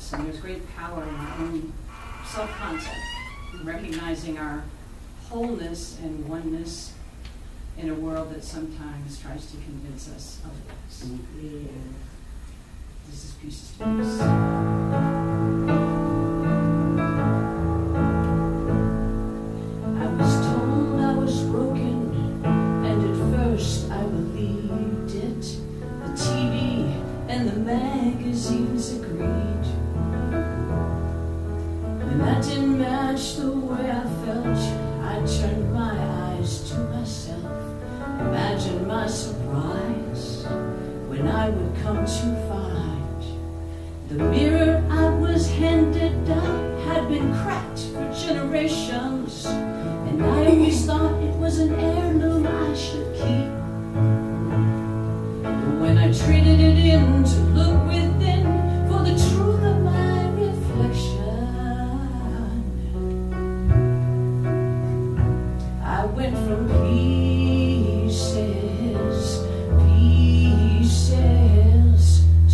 us. And there's great power in our own self-concept, recognizing our wholeness and oneness in a world that sometimes tries to convince us otherwise. Yeah. This is Pieces to Peace. I was told I was broken, and at first I believed it. The TV and the magazines agreed. When that didn't match the way I felt, I turned my eyes to myself. Imagine my surprise when I would come to find the mirror I was handed down had been cracked for generations, and I always thought it was an heirloom I should keep. But when I traded it in to look within for the truth of my reflection, I went from pieces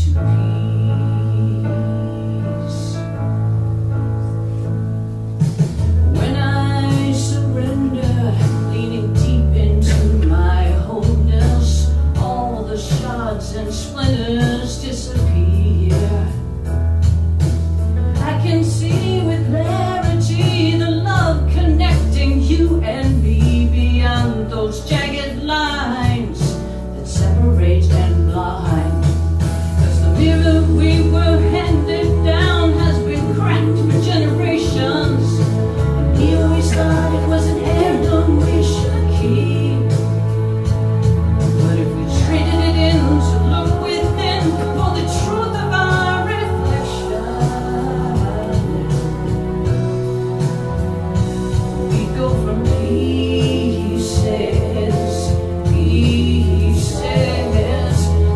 to peace. When I surrender, leaning deep into my wholeness, all the shards and splinters disappear. I can see with clarity the love connecting you and me beyond those jagged lines that separate and blind. 'Cause the mirror we were handed down has been cracked for generations, and we always thought it was an heirloom we should keep. But if we traded it in to look within for the truth of our reflection, we go from pieces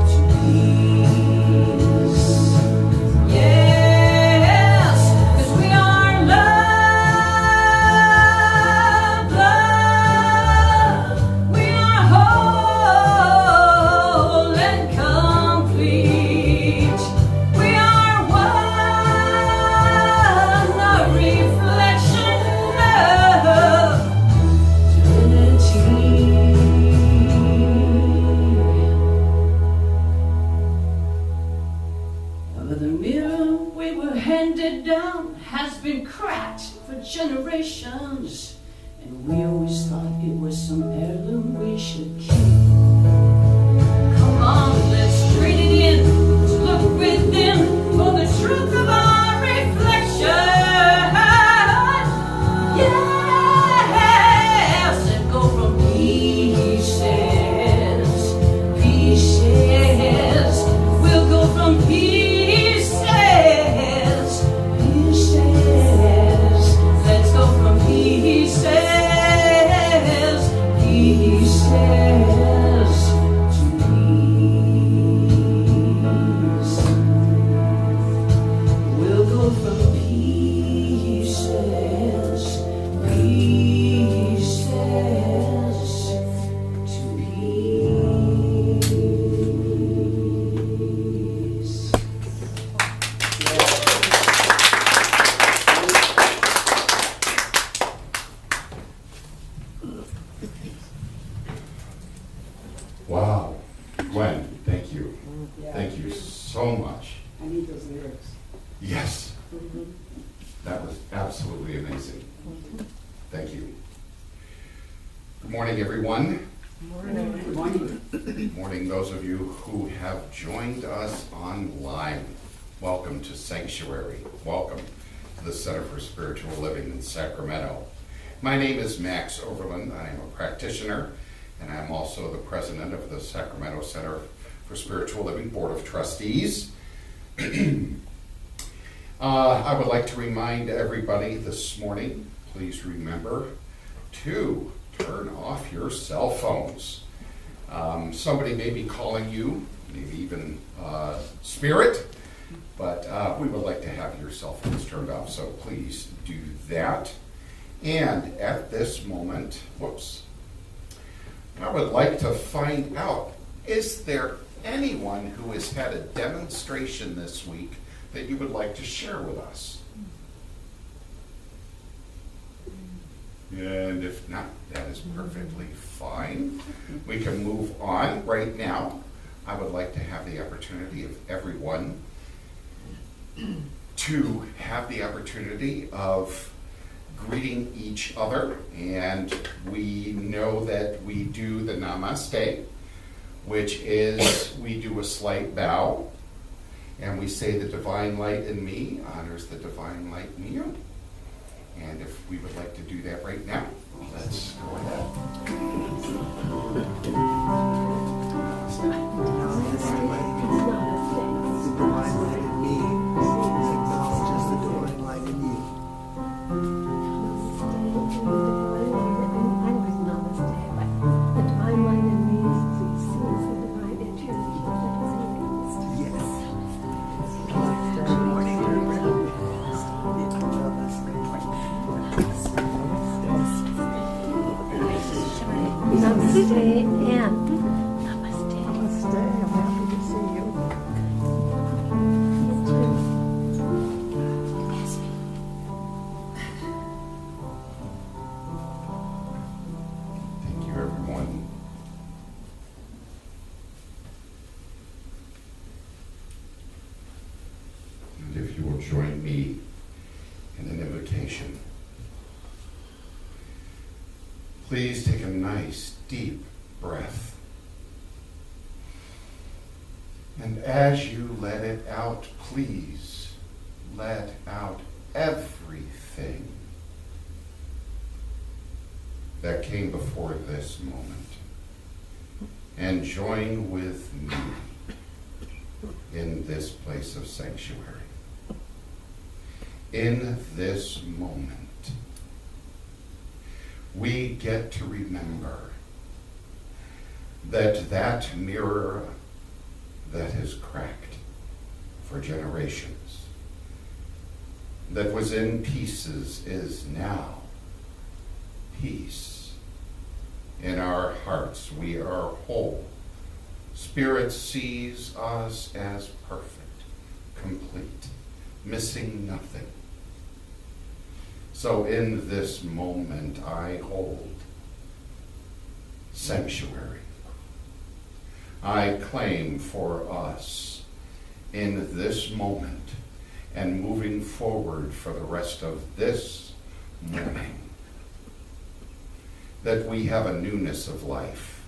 to peace. Yes, 'cause we are love, love. We are whole and complete. We are one, a reflection of divinity. But the mirror we were handed down has been cracked for generations, and we always thought it was some heirloom we should keep. Come on, let's trade it in to look within for the truth of our reflection. Yes, and go from pieces. We'll go from pieces. Let's go from pieces to peace. We'll go from pieces to peace. Wow. Gwen, thank you. Thank you so much. I need those lyrics. Yes, that was absolutely amazing. Thank you. Good morning, everyone. Good morning. Good morning, those of you who have joined us online. Welcome to Sanctuary. Welcome to the Center for Spiritual Living in Sacramento. My name is Max Overland. I am a practitioner, and I'm also the president of the Sacramento Center for Spiritual Living Board of Trustees. I would like to remind everybody this morning, please remember to turn off your cell phones. Somebody may be calling you, maybe even spirit, but we would like to have your cell phones turned off, so please do that. And at this moment, I would like to find out, is there anyone who has had a demonstration this week that you would like to share with us? And if not, that is perfectly fine. We can move on. Right now, I would like to have the opportunity of everyone to have the opportunity of greeting each other. And we know that we do the namaste, which is we do a slight bow, and we say the divine light in me honors the divine light in you. And if we would like to do that right now, let's go ahead. Namaste and namaste. Namaste, I'm happy to see you. Thank you, everyone. And if you will join me in an invocation. Please take a nice, deep breath. And as you let it out, please let out everything that came before this moment. And join with me in this place of sanctuary. In this moment, we get to remember that that mirror that has cracked for generations, that was in pieces, is now peace. In our hearts, we are whole. Spirit sees us as perfect, complete, missing nothing. So in this moment, I hold sanctuary. I claim for us in this moment and moving forward for the rest of this morning that we have a newness of life.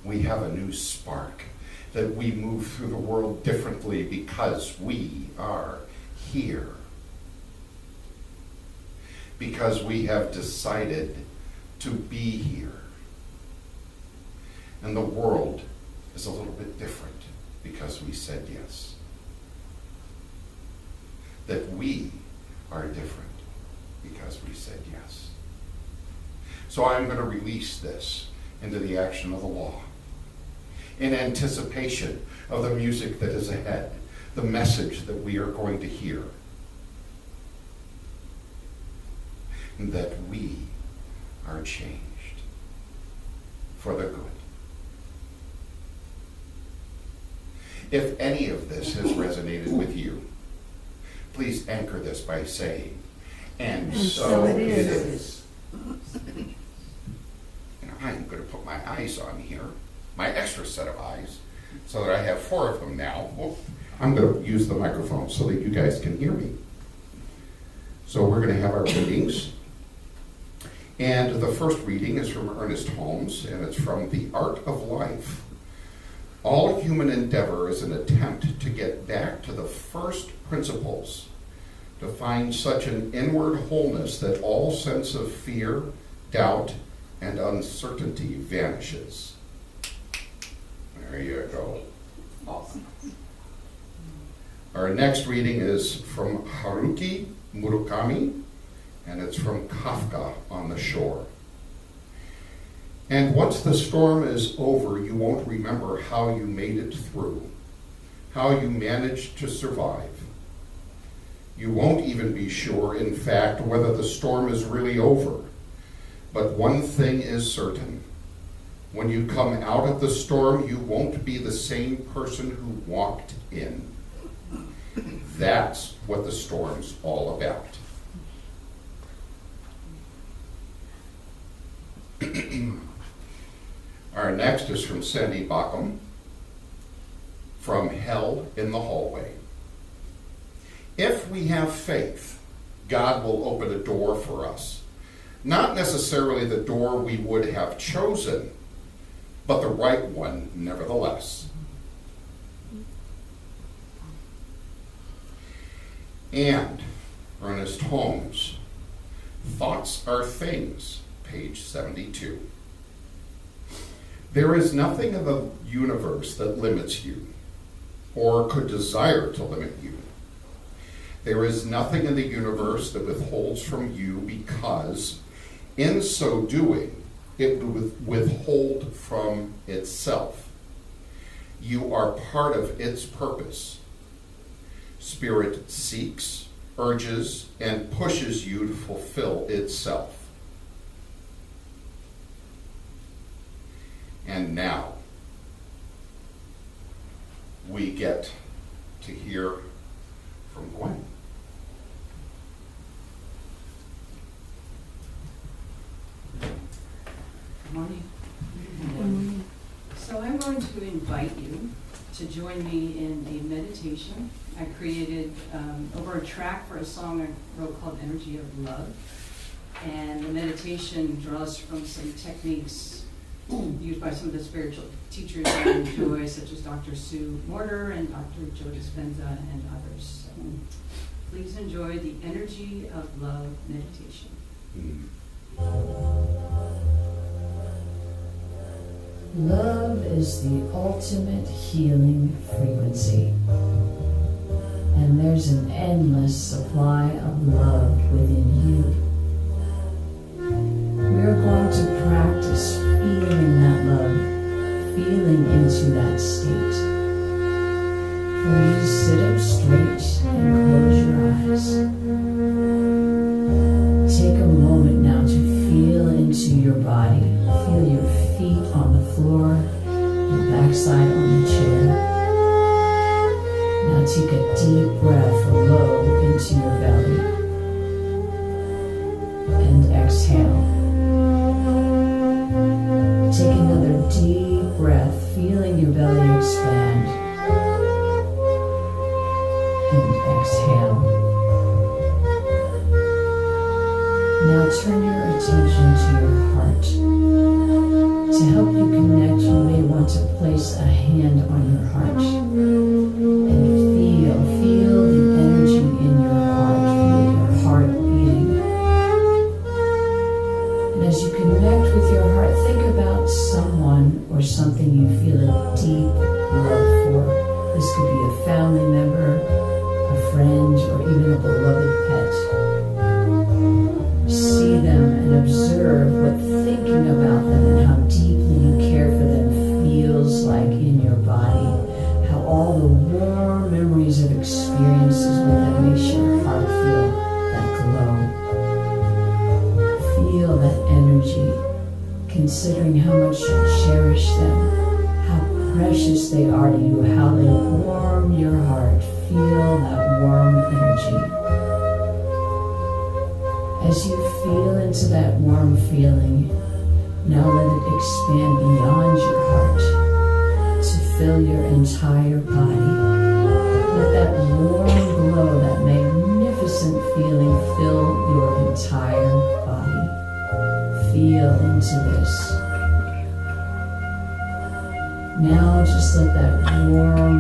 We have a new spark, that we move through the world differently because we are here. Because we have decided to be here. And the world is a little bit different because we said yes. That we are different because we said yes. So I'm going to release this into the action of the law in anticipation of the music that is ahead, the message that we are going to hear. That we are changed for the good. If any of this has resonated with you, please anchor this by saying, and so it is. And I'm going to put my eyes on here, my extra set of eyes, so that I have 4 of them now. Well, I'm going to use the microphone so that you guys can hear me. So we're going to have our readings. And the first reading is from Ernest Holmes, and it's from The Art of Life. All human endeavor is an attempt to get back to the first principles, to find such an inward wholeness that all sense of fear, doubt, and uncertainty vanishes. There you go. Awesome. Our next reading is from Haruki Murakami, and it's from Kafka on the Shore. And once the storm is over, you won't remember how you made it through, how you managed to survive. You won't even be sure, in fact, whether the storm is really over. But one thing is certain. When you come out of the storm, you won't be the same person who walked in. That's what the storm's all about. Our next is from Sandy Backham, from Hell in the Hallway. If we have faith, God will open a door for us. Not necessarily the door we would have chosen, but the right one nevertheless. And Ernest Holmes, Thoughts Are Things, page 72. There is nothing in the universe that limits you, or could desire to limit you. There is nothing in the universe that withholds from you, because in so doing, it would withhold from itself. You are part of its purpose. Spirit seeks, urges, and pushes you to fulfill itself. And now, we get to hear from Gwen. Good morning. So I'm going to invite you to join me in a meditation. I created over a track for a song I wrote called Energy of Love. And the meditation draws from some techniques used by some of the spiritual teachers I enjoy, such as Dr. Sue Morter and Dr. Joe Dispenza and others. So please enjoy the Energy of Love meditation. Love is the ultimate healing frequency. And there's an endless supply of love within you. We're going to practice feeling that love, feeling into that state. Please sit up straight and close your eyes. Take a moment now to feel into your body. Feel your feet on the floor, your backside on the chair. Now take a deep breath low into your belly and exhale. Take another deep breath, feeling your belly expand and exhale. Now turn your attention to your heart. To help you connect, you may want to place a hand on your heart and feel the energy in your heart. Feel your heart beating. And as you connect with your heart, think about someone or something you feel a deep love for. This could be a family member, a friend, or even a beloved pet. See them and observe what thinking about them and how deeply you care for them feels like in your body. How all the warm memories of experiences with them makes your heart feel that glow. Feel that energy, considering how much you cherish them, how precious they are to you, how they warm your heart. Feel that warm energy. As you feel into that warm feeling, now let it expand beyond your heart to fill your entire body. Let that warm glow, that magnificent feeling fill your entire body. Feel into this. Now just let that warm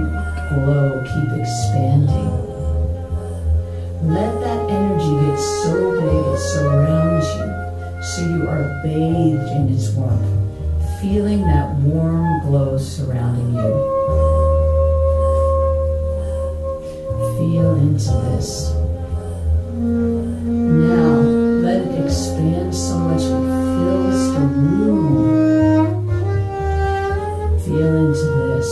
glow keep expanding. Let that energy get so big it surrounds you, so you are bathed in its warmth, feeling that warm glow surrounding you. Feel into this. Now, let it expand so much it fills the room. Feel into this.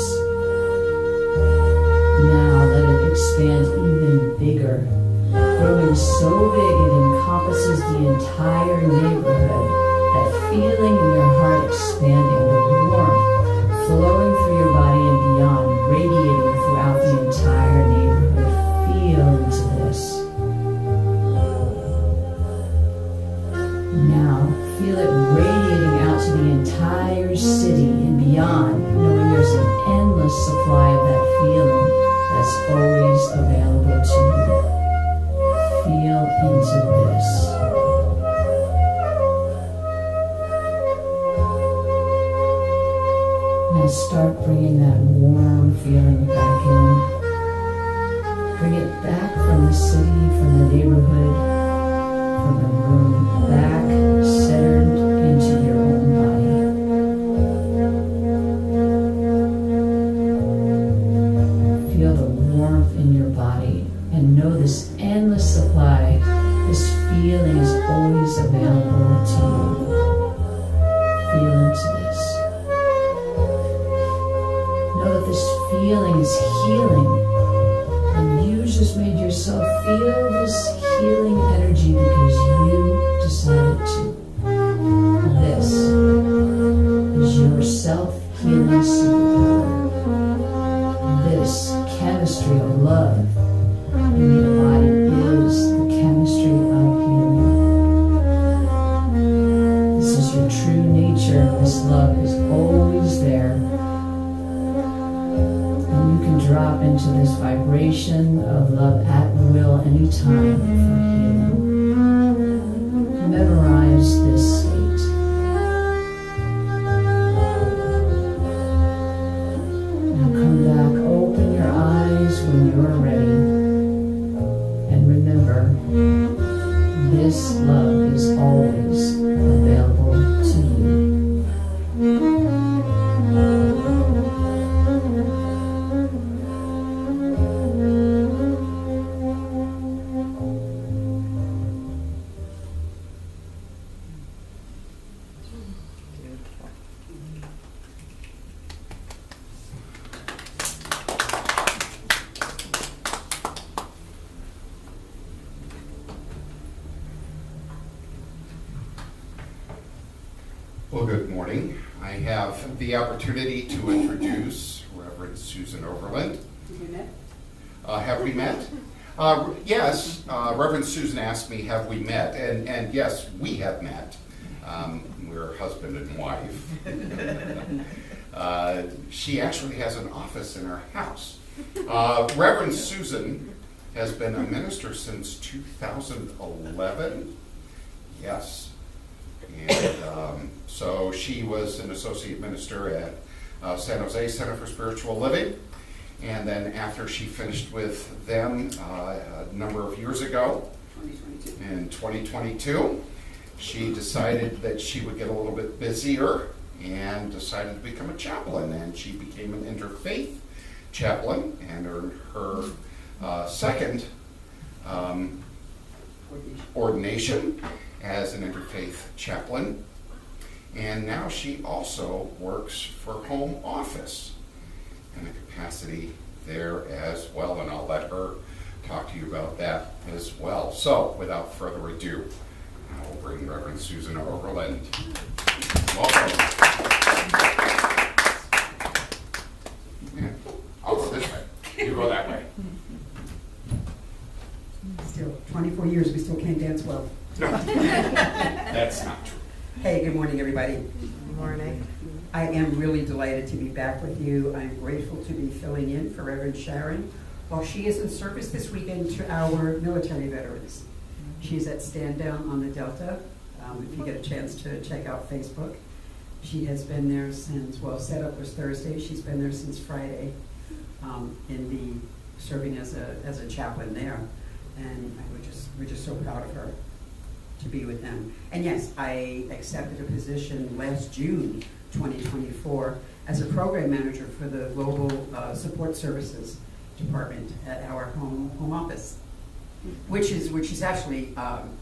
Now, let it expand even bigger. Growing so big it encompasses the entire neighborhood. That feeling in your heart expanding, the warmth flowing through your body and beyond, radiating throughout the entire neighborhood. feel into this. Now, feel it radiating out to the entire city and beyond, knowing there's an endless supply of that feeling that's always available to you. Feel into this. Now start bringing that warm feeling back in. Bring it back from the city, from the neighborhood, from the room, back centered into your own body. Feel the warmth in your body and know this endless supply, this feeling is always available to you. Feel into this. Know that this feeling is healing, and you just made yourself feel this healing energy because you decided to. This is your self-healing superpower. This chemistry of love in your body is the chemistry of healing. This is your true nature. This love is always there. And you can drop into this vibration of love at will anytime for healing. Memorize this state. Now come back, open your eyes when you are ready. And remember, this love is always available to you. Well, good morning. I have the opportunity to introduce Reverend Susan Overland. Have you met? Have we met? Yes, Reverend Susan asked me, have we met? And yes, we have met. We're husband and wife. She actually has an office in her house. Reverend Susan has been a minister since 2011. Yes. And so she was an associate minister at San Jose Center for Spiritual Living. And then after she finished with them a number of years ago, 2022. in 2022, she decided that she would get a little bit busier and decided to become a chaplain. And she became an interfaith chaplain and earned her second ordination as an interfaith chaplain. And now she also works for home office in a capacity there as well, and I'll let her talk to you about that as well. So, without further ado, I will bring Reverend Susan Overland. Welcome. Yeah, I'll go this way. You go that way. Still, 24 years, we still can't dance well. No, that's not true. Hey, good morning, everybody. Good morning. I am really delighted to be back with you. I'm grateful to be filling in for Reverend Sharon while she is in service this weekend to our military veterans. She's at Stand Down on the Delta. If you get a chance to check out Facebook. She has been there since, well, setup was Thursday. She's been there since Friday serving as a chaplain there. And we're just so proud of her to be with them. And yes, I accepted a position last June 2024 as a program manager for the Global Support Services Department at our home office, which is actually,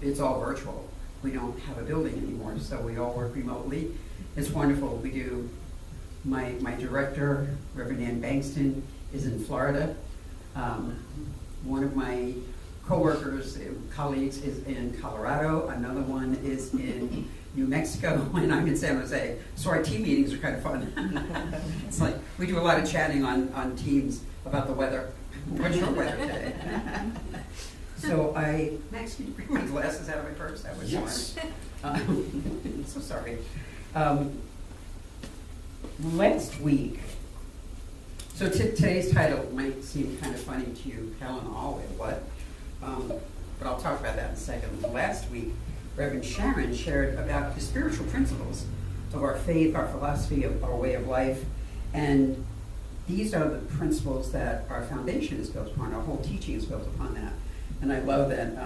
it's all virtual. We don't have a building anymore, so we all work remotely. It's wonderful. We do, my director, Reverend Ann Bankston, is in Florida. One of my co-workers, colleagues is in Colorado. Another one is in New Mexico, and I'm in San Jose. So our team meetings are kind of fun. It's like we do a lot of chatting on Teams about the weather. What's your weather today? So Max, can you bring my glasses out of my purse? That was Yes. smart. So sorry. Last week, so today's title might seem kind of funny to you, Helen Alway, what? But I'll talk about that in a second. Last week, Reverend Sharon shared about the spiritual principles of our faith, our philosophy, of our way of life, and these are the principles that our foundation is built upon, our whole teaching is built upon that. And I love that, and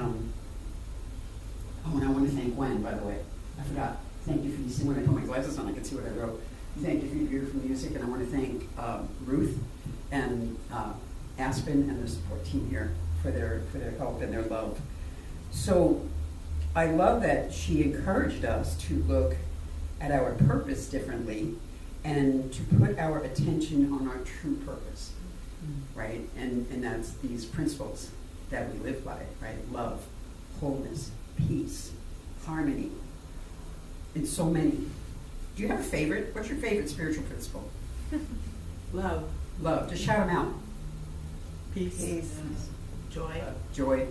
I want to thank Gwen, by the way. I forgot. Thank you for you. When I put my glasses on, I can see what I wrote. Thank you for your beautiful music, and I want to thank Ruth and Aspen and the support team here for their help and their love. So I love that she encouraged us to look at our purpose differently and to put our attention on our true purpose, right? And that's these principles that we live by, right? Love, wholeness, peace, harmony, and so many. Do you have a favorite? What's your favorite spiritual principle? Love. Love. Just shout them out. Peace. Joy. Joy.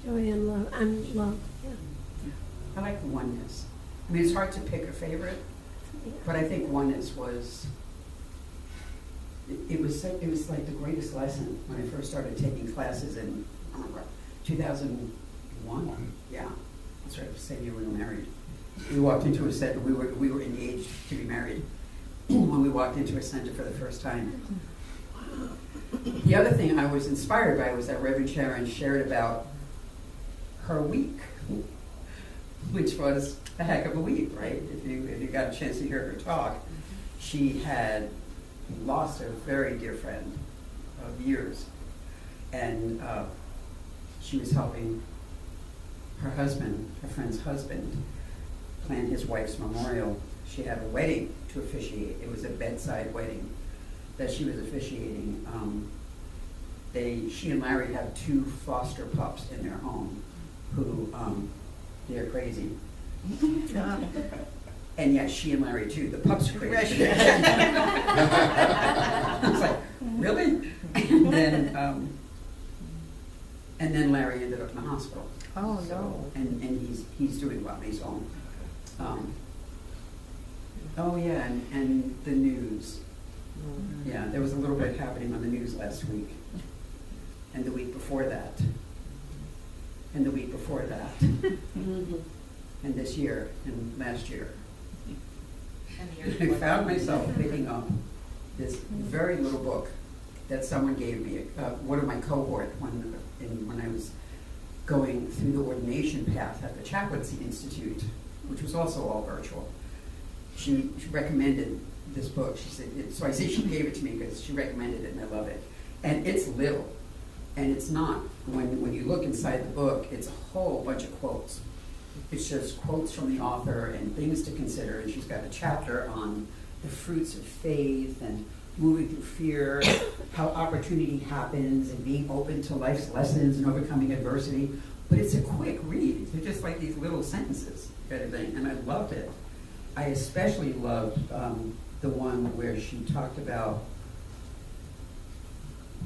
Joy and love. And love. Yeah. I like the oneness. I mean, it's hard to pick a favorite, but I think oneness was. It was like the greatest lesson when I first started taking classes in 2001. Yeah, that's right. The same year we were married. We walked into a center. We were engaged to be married when we walked into a center for the first time. The other thing I was inspired by was that Reverend Sharon shared about her week, which was a heck of a week, right? If you got a chance to hear her talk, she had lost a very dear friend of years, and she was helping her husband, her friend's husband, plan his wife's memorial. She had a wedding to officiate. It was a bedside wedding that she was officiating. She and Larry have 2 foster pups in their home who, they're crazy. And yet she and Larry too, the pups are crazy. I was like, really? And then Larry ended up in the hospital. Oh, no. And he's doing well. He's home. Oh yeah, and the news. Yeah, there was a little bit happening on the news last week, and the week before that, and the week before that, and this year, and last year. I found myself picking up this very little book that someone gave me, one of my cohort, when I was going through the ordination path at the Chaplaincy Institute, which was also all virtual. She recommended this book. She said, so I say she gave it to me because she recommended it and I love it. And it's little, and it's not. When you look inside the book, it's a whole bunch of quotes. It's just quotes from the author and things to consider. And she's got a chapter on the fruits of faith and moving through fear, how opportunity happens and being open to life's lessons and overcoming adversity. But it's a quick read. They're just like these little sentences kind of thing. And I loved it. I especially loved the one where she talked about,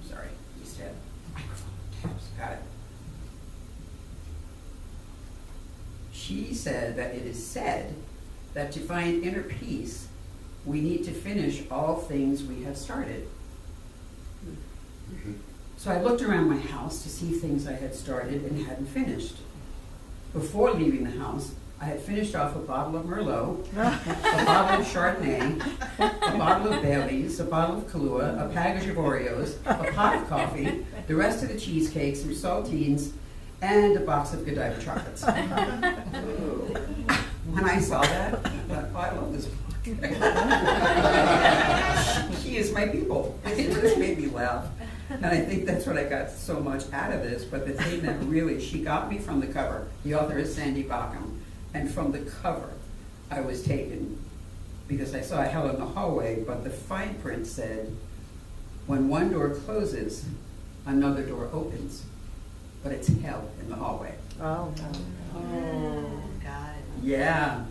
sorry, just had microphone taps, got it. She said that it is said that to find inner peace, we need to finish all things we have started. So I looked around my house to see things I had started and hadn't finished. Before leaving the house, I had finished off a bottle of Merlot, a bottle of Chardonnay, a bottle of Bailey's, a bottle of Kahlua, a package of Oreos, a pot of coffee, the rest of the cheesecakes, some saltines, and a box of Godiva chocolates. When I saw that, I thought, oh, I love this book. She is my people. It just made me laugh. And I think that's what I got so much out of this. But the thing that really, she got me from the cover. The author is Sandy Bauckham. And from the cover, I was taken because I saw hell in the hallway, but the fine print said, when one door closes, another door opens. But it's hell in the hallway. Oh, Oh, got it. Yeah.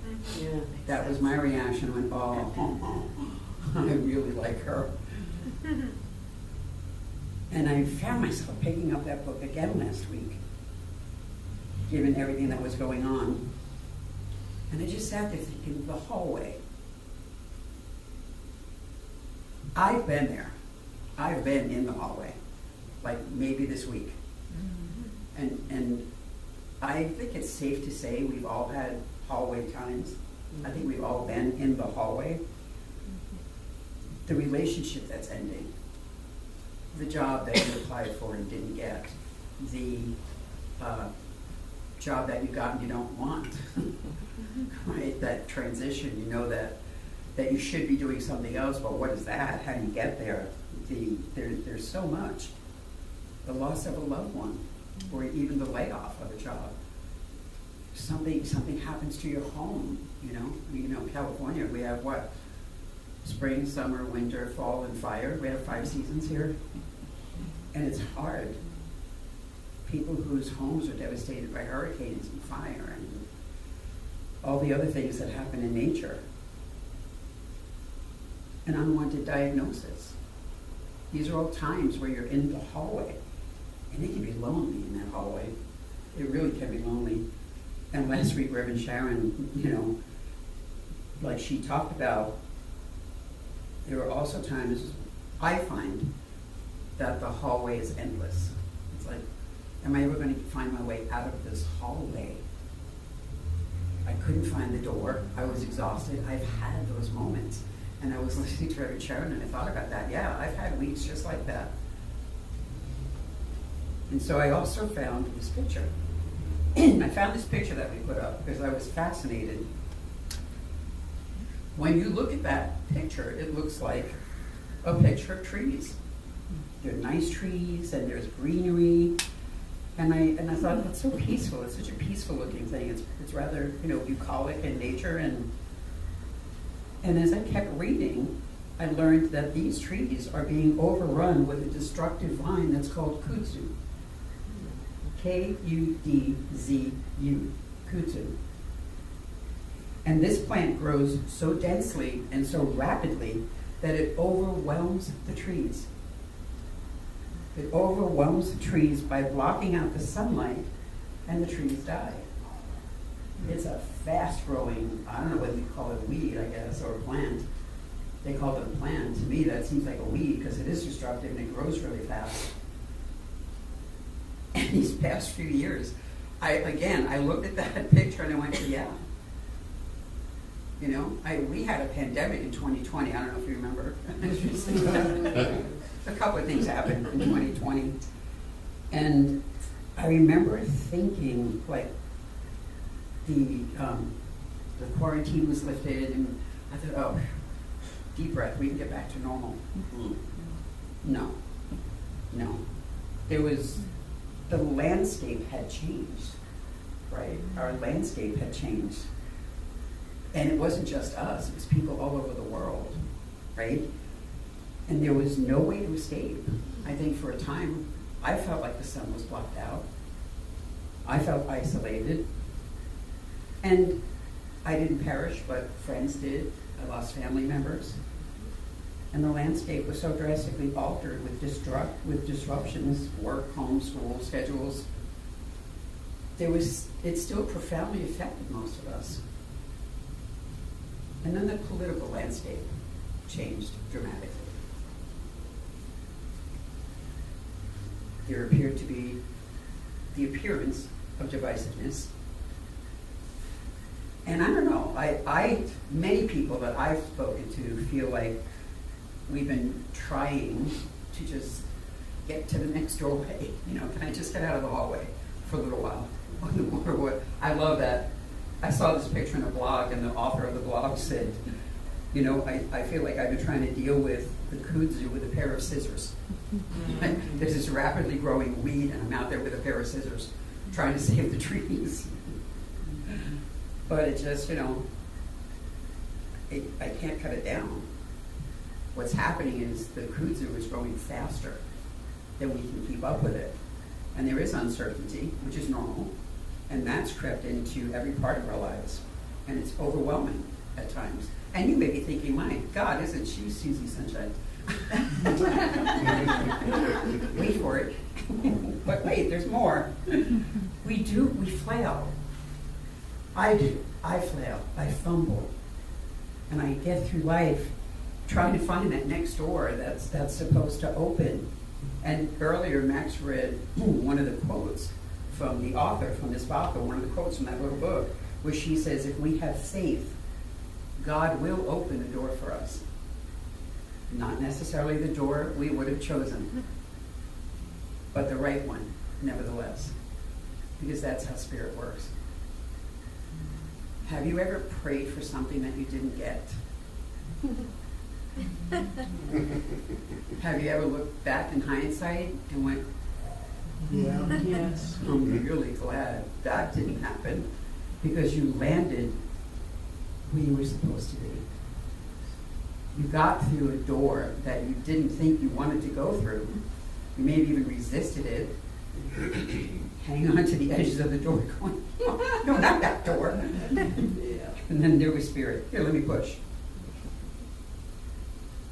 That was my reaction. I went, oh, I really like her. And I found myself picking up that book again last week, given everything that was going on. And I just sat there thinking, the hallway. I've been there. I've been in the hallway, like maybe this week. And I think it's safe to say we've all had hallway times. I think we've all been in the hallway. The relationship that's ending, the job that you applied for and didn't get, the job that you got and you don't want, right? That transition, you know that you should be doing something else, but what is that? How do you get there? There's so much. The loss of a loved one, or even the layoff of a job. Something happens to your home, you know, California, we have what? Spring, summer, winter, fall, and fire. We have 5 seasons here. And it's hard. People whose homes are devastated by hurricanes and fire and all the other things that happen in nature. An unwanted diagnosis. These are all times where you're in the hallway. And it can be lonely in that hallway. It really can be lonely. And last week, Reverend Sharon, you know, like she talked about, there are also times I find that the hallway is endless. It's like, am I ever going to find my way out of this hallway? I couldn't find the door. I was exhausted. I've had those moments. And I was listening to Reverend Sharon and I thought about that. Yeah, I've had weeks just like that. And so I also found this picture. I found this picture that we put up because I was fascinated. When you look at that picture, it looks like a picture of trees. They're nice trees and there's greenery. And I thought, that's so peaceful. It's such a peaceful looking thing. It's rather, you know, bucolic in nature. And as I kept reading, I learned that these trees are being overrun with a destructive vine that's called kudzu. K-U-D-Z-U, kudzu. And this plant grows so densely and so rapidly that it overwhelms the trees. It overwhelms the trees by blocking out the sunlight, and the trees die. It's a fast-growing, I don't know whether you call it a weed, I guess, or a plant. They call it a plant. To me, that seems like a weed because it is destructive and it grows really fast. And these past few years, I looked at that picture and I went, yeah. You know, we had a pandemic in 2020. I don't know if you remember. A couple of things happened in 2020. And I remember thinking, like, the quarantine was lifted, and I thought, oh, deep breath, we can get back to normal. No. The landscape had changed, right? Our landscape had changed. And it wasn't just us, it was people all over the world, right? And there was no way to escape. I think for a time, I felt like the sun was blocked out. I felt isolated. And I didn't perish, but friends did. I lost family members. And the landscape was so drastically altered with disruptions, work, home, school, schedules. It still profoundly affected most of us. And then the political landscape changed dramatically. There appeared to be the appearance of divisiveness. And I don't know, many people that I've spoken to feel like we've been trying to just get to the next doorway, kind of just get out of the hallway for a little while. I love that. I saw this picture in a blog, and the author of the blog said, I feel like I've been trying to deal with the kudzu with a pair of scissors. There's this rapidly growing weed, and I'm out there with a pair of scissors trying to save the trees. But it just, I can't cut it down. What's happening is the kudzu is growing faster than we can keep up with it. And there is uncertainty, which is normal, and that's crept into every part of our lives. And it's overwhelming at times. And you may be thinking, my God, isn't she Susie Sunshine? Wait for it. But wait, there's more. We flail. I do. I flail. I fumble. And I get through life trying to find that next door that's supposed to open. And earlier Max read one of the quotes from the author, from this author, one of the quotes from that little book, where she says, if we have faith, God will open a door for us. Not necessarily the door we would have chosen, but the right one, nevertheless. Because that's how Spirit works. Have you ever prayed for something that you didn't get? Have you ever looked back in hindsight and went, Yeah. Yes. I'm really glad that didn't happen, because you landed where you were supposed to be. You got through a door that you didn't think you wanted to go through. You may have even resisted it, hanging on to the edges of the door going, oh, no, not that door. And then there was Spirit. Here, let me push.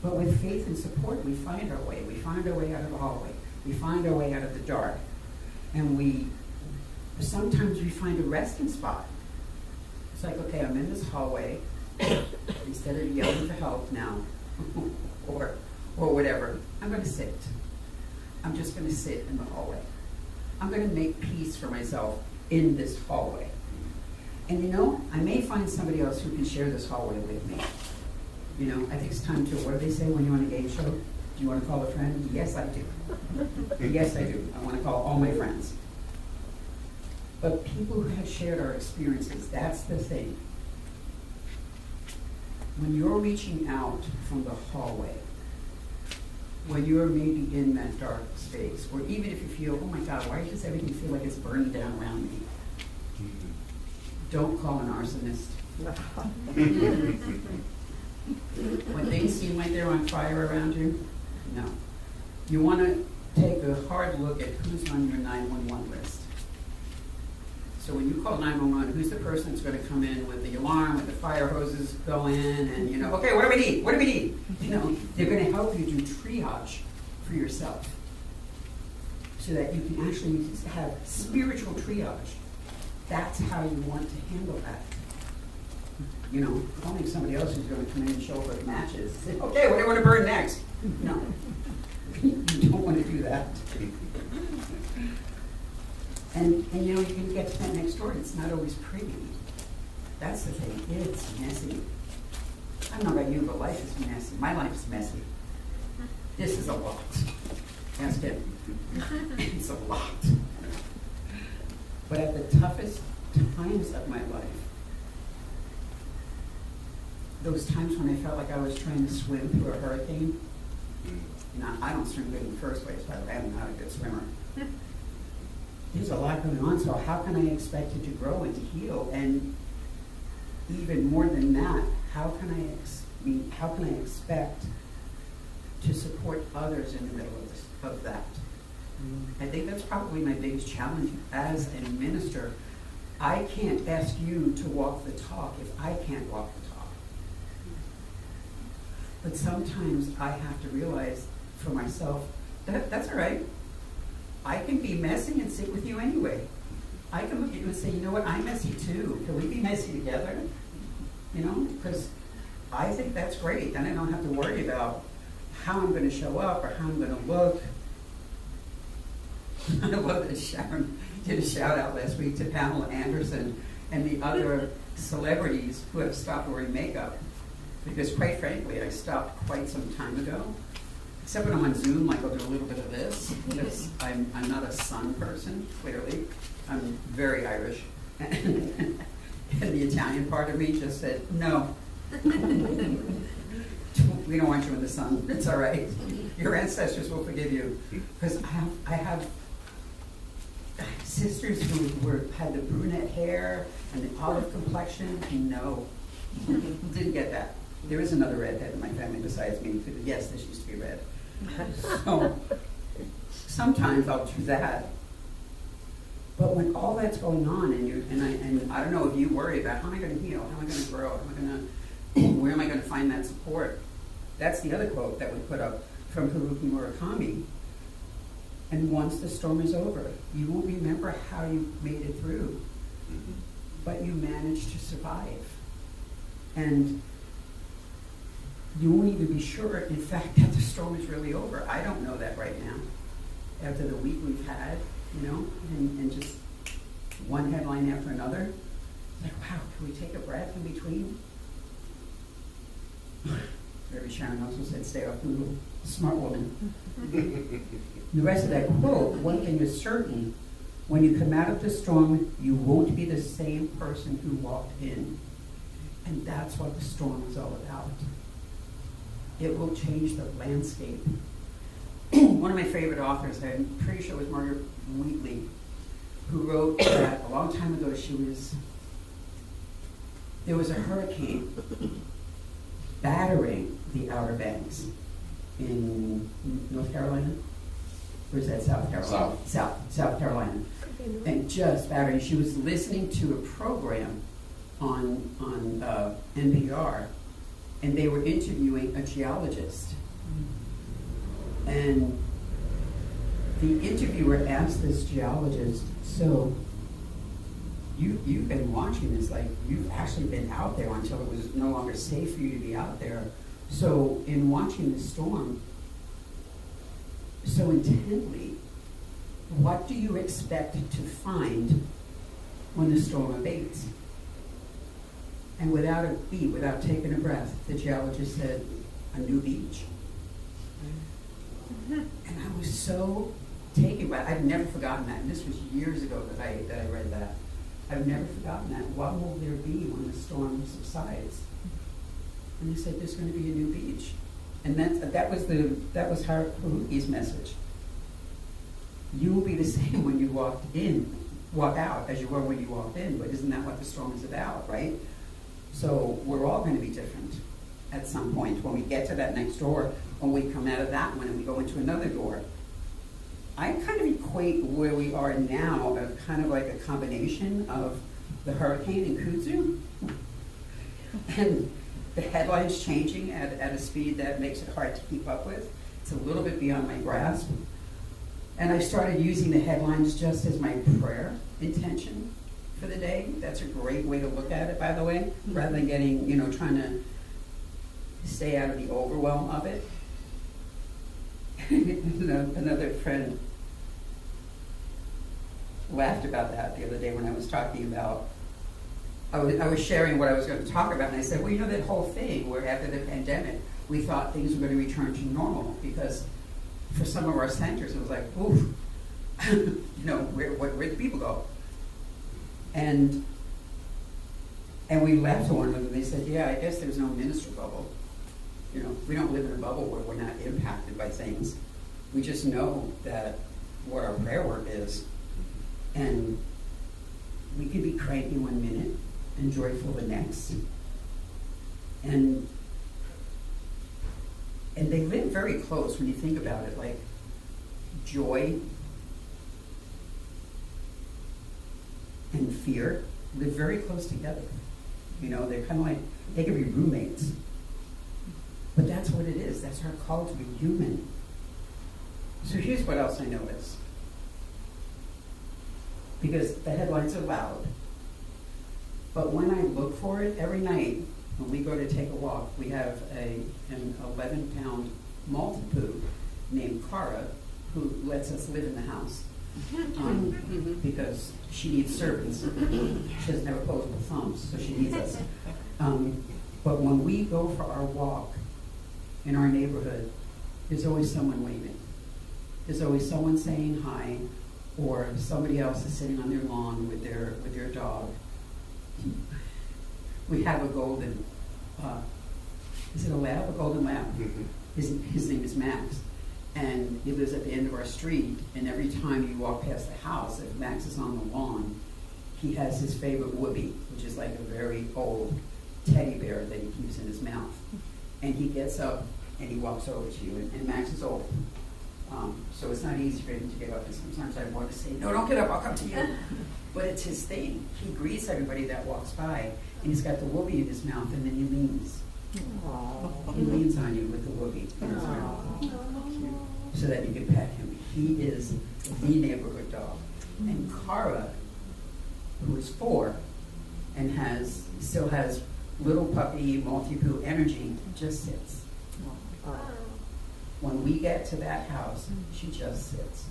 But with faith and support, we find our way. We find our way out of the hallway. We find our way out of the dark. And sometimes we find a resting spot. It's like, okay, I'm in this hallway. Instead of yelling for help now, or whatever, I'm going to sit. I'm just going to sit in the hallway. I'm going to make peace for myself in this hallway. And you know, I may find somebody else who can share this hallway with me. You know, I think it's time to, what do they say when you're on a game show? Do you want to call a friend? Yes, I do. Yes, I do. I want to call all my friends. But people who have shared our experiences, that's the thing. When you're reaching out from the hallway, when you're maybe in that dark space, or even if you feel, oh my God, why does everything feel like it's burning down around me? Don't call an arsonist. When things seem like they're on fire around you, no. You want to take a hard look at who's on your 911 list. So when you call 911, who's the person that's going to come in with the alarm, with the fire hoses going, and you know, okay, what do we need? What do we need? You know, they're going to help you do triage for yourself, so that you can actually have spiritual triage. That's how you want to handle that. You know, calling somebody else who's going to come in and show up with matches. Say, okay, what do you want to burn next? No, you don't want to do that. And you know, you can get to that next door. It's not always pretty. That's the thing. It's messy. I don't know about you, but life is messy. My life is messy. This is a lot. Ask him. It's a lot. But at the toughest times of my life, those times when I felt like I was trying to swim through a hurricane, now, I don't swim good in the first place, by the way. I'm not a good swimmer. There's a lot going on, so how can I expect it to grow and to heal? And even more than that, how can I expect to support others in the middle of that? I think that's probably my biggest challenge as a minister. I can't ask you to walk the talk if I can't walk the talk. But sometimes I have to realize for myself that that's all right. I can be messy and sit with you anyway. I can look at you and say, you know what, I'm messy too. Can we be messy together? You know, because I think that's great. Then I don't have to worry about how I'm going to show up or how I'm going to look. I love that Sharon did a shout out last week to Pamela Anderson and the other celebrities who have stopped wearing makeup. Because quite frankly, I stopped quite some time ago. Except when I'm on Zoom, like I'll do a little bit of this, because I'm not a sun person, clearly. I'm very Irish. And the Italian part of me just said, no. We don't want you in the sun. It's all right. Your ancestors will forgive you. Because I have sisters who had the brunette hair and the olive complexion. No, didn't get that. There is another redhead in my family besides me. Yes, this used to be red. So sometimes I'll do that. But when all that's going on, and I don't know if you worry about how am I going to heal, how am I going to grow, where am I going to find that support? That's the other quote that we put up from Haruki Murakami. And once the storm is over, you won't remember how you made it through, but you managed to survive. And you won't even be sure, in fact, that the storm is really over. I don't know that right now. After the week we've had, you know, and just one headline after another, like, wow, can we take a breath in between? Mary Sharon also said, stay off Google, smart woman. The rest of that quote, one thing is certain, when you come out of the storm, you won't be the same person who walked in. And that's what the storm is all about. It will change the landscape. One of my favorite authors, I'm pretty sure it was Margaret Wheatley, who wrote that a long time ago there was a hurricane battering the Outer Banks in North Carolina. Or is that South Carolina? South Carolina. And just battering. She was listening to a program on NPR, and they were interviewing a geologist. And the interviewer asked this geologist, so you've been watching this, like you've actually been out there until it was no longer safe for you to be out there. So in watching the storm so intently, what do you expect to find when the storm abates? And without a beat, without taking a breath, the geologist said, a new beach. And I was so taken by it. I've never forgotten that. And this was years ago that I read that. I've never forgotten that. What will there be when the storm subsides? And they said, there's going to be a new beach. And that was Haruki's message. You will be the same when you walk out as you were when you walked in, but isn't that what the storm is about, right? So we're all going to be different at some point when we get to that next door, when we come out of that one and we go into another door. I kind of equate where we are now as kind of like a combination of the hurricane in Kudzu and the headlines changing at a speed that makes it hard to keep up with. It's a little bit beyond my grasp. And I started using the headlines just as my prayer intention for the day. That's a great way to look at it, by the way, rather than getting, trying to stay out of the overwhelm of it. Another friend laughed about that the other day when I was talking about, I was sharing what I was going to talk about, and I said, well, that whole thing where after the pandemic, we thought things were going to return to normal, because for some of our centers, it was like, oof, where do people go? And we laughed at one of them, and they said, yeah, I guess there's no minister bubble. We don't live in a bubble where we're not impacted by things. We just know that what our prayer work is. And we could be cranky one minute and joyful the next. And they live very close when you think about it, like joy and fear live very close together. They're kind of like, they could be roommates. But that's what it is. That's our call to be human. So here's what else I noticed. Because the headlines are loud. But when I look for it, every night when we go to take a walk, we have an 11-pound Maltipoo named Cara who lets us live in the house. Because she needs servants. She doesn't have opposable thumbs, so she needs us. But when we go for our walk in our neighborhood, there's always someone waving. There's always someone saying hi, or somebody else is sitting on their lawn with their dog. We have a golden, is it a lab? A golden lab. His name is Max. And he lives at the end of our street, and every time you walk past the house, if Max is on the lawn, he has his favorite whoopee, which is like a very old teddy bear that he keeps in his mouth. And he gets up and he walks over to you, and Max is old. So it's not easy for him to get up, and sometimes I want to say, no, don't get up, I'll come to you. But it's his thing. He greets everybody that walks by, and he's got the whoopee in his mouth, and then he leans He leans on you with the whoopee in his mouth so that you can pet him. He is the neighborhood dog. And Cara, who is 4 and still has little puppy Maltipoo energy, just sits. When we get to that house, she just sits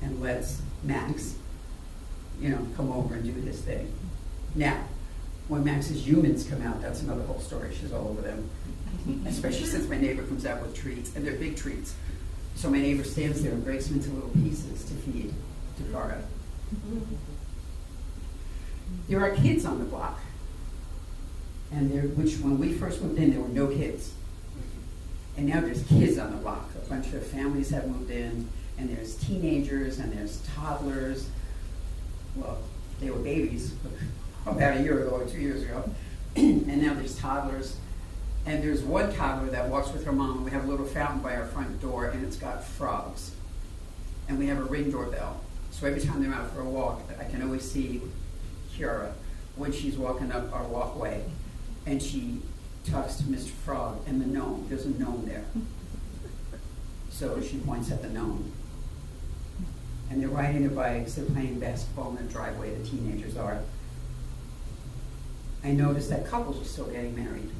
and lets Max, come over and do his thing. Now, when Max's humans come out, that's another whole story. She's all over them, especially since my neighbor comes out with treats, and they're big treats. So my neighbor stands there and breaks them into little pieces to feed to Cara. There are kids on the block, which when we first moved in, there were no kids. And now there's kids on the block. A bunch of families have moved in, and there's teenagers, and there's toddlers. Well, they were babies about a year ago or 2 years ago. And now there's toddlers. And there's one toddler that walks with her mom. We have a little fountain by our front door, and it's got frogs. And we have a Ring doorbell. So every time they're out for a walk, I can always see Kiara when she's walking up our walkway. And she talks to Mr. Frog and the gnome. There's a gnome there. So she points at the gnome. And they're riding their bikes, they're playing basketball in the driveway, the teenagers are. I noticed that couples are still getting married.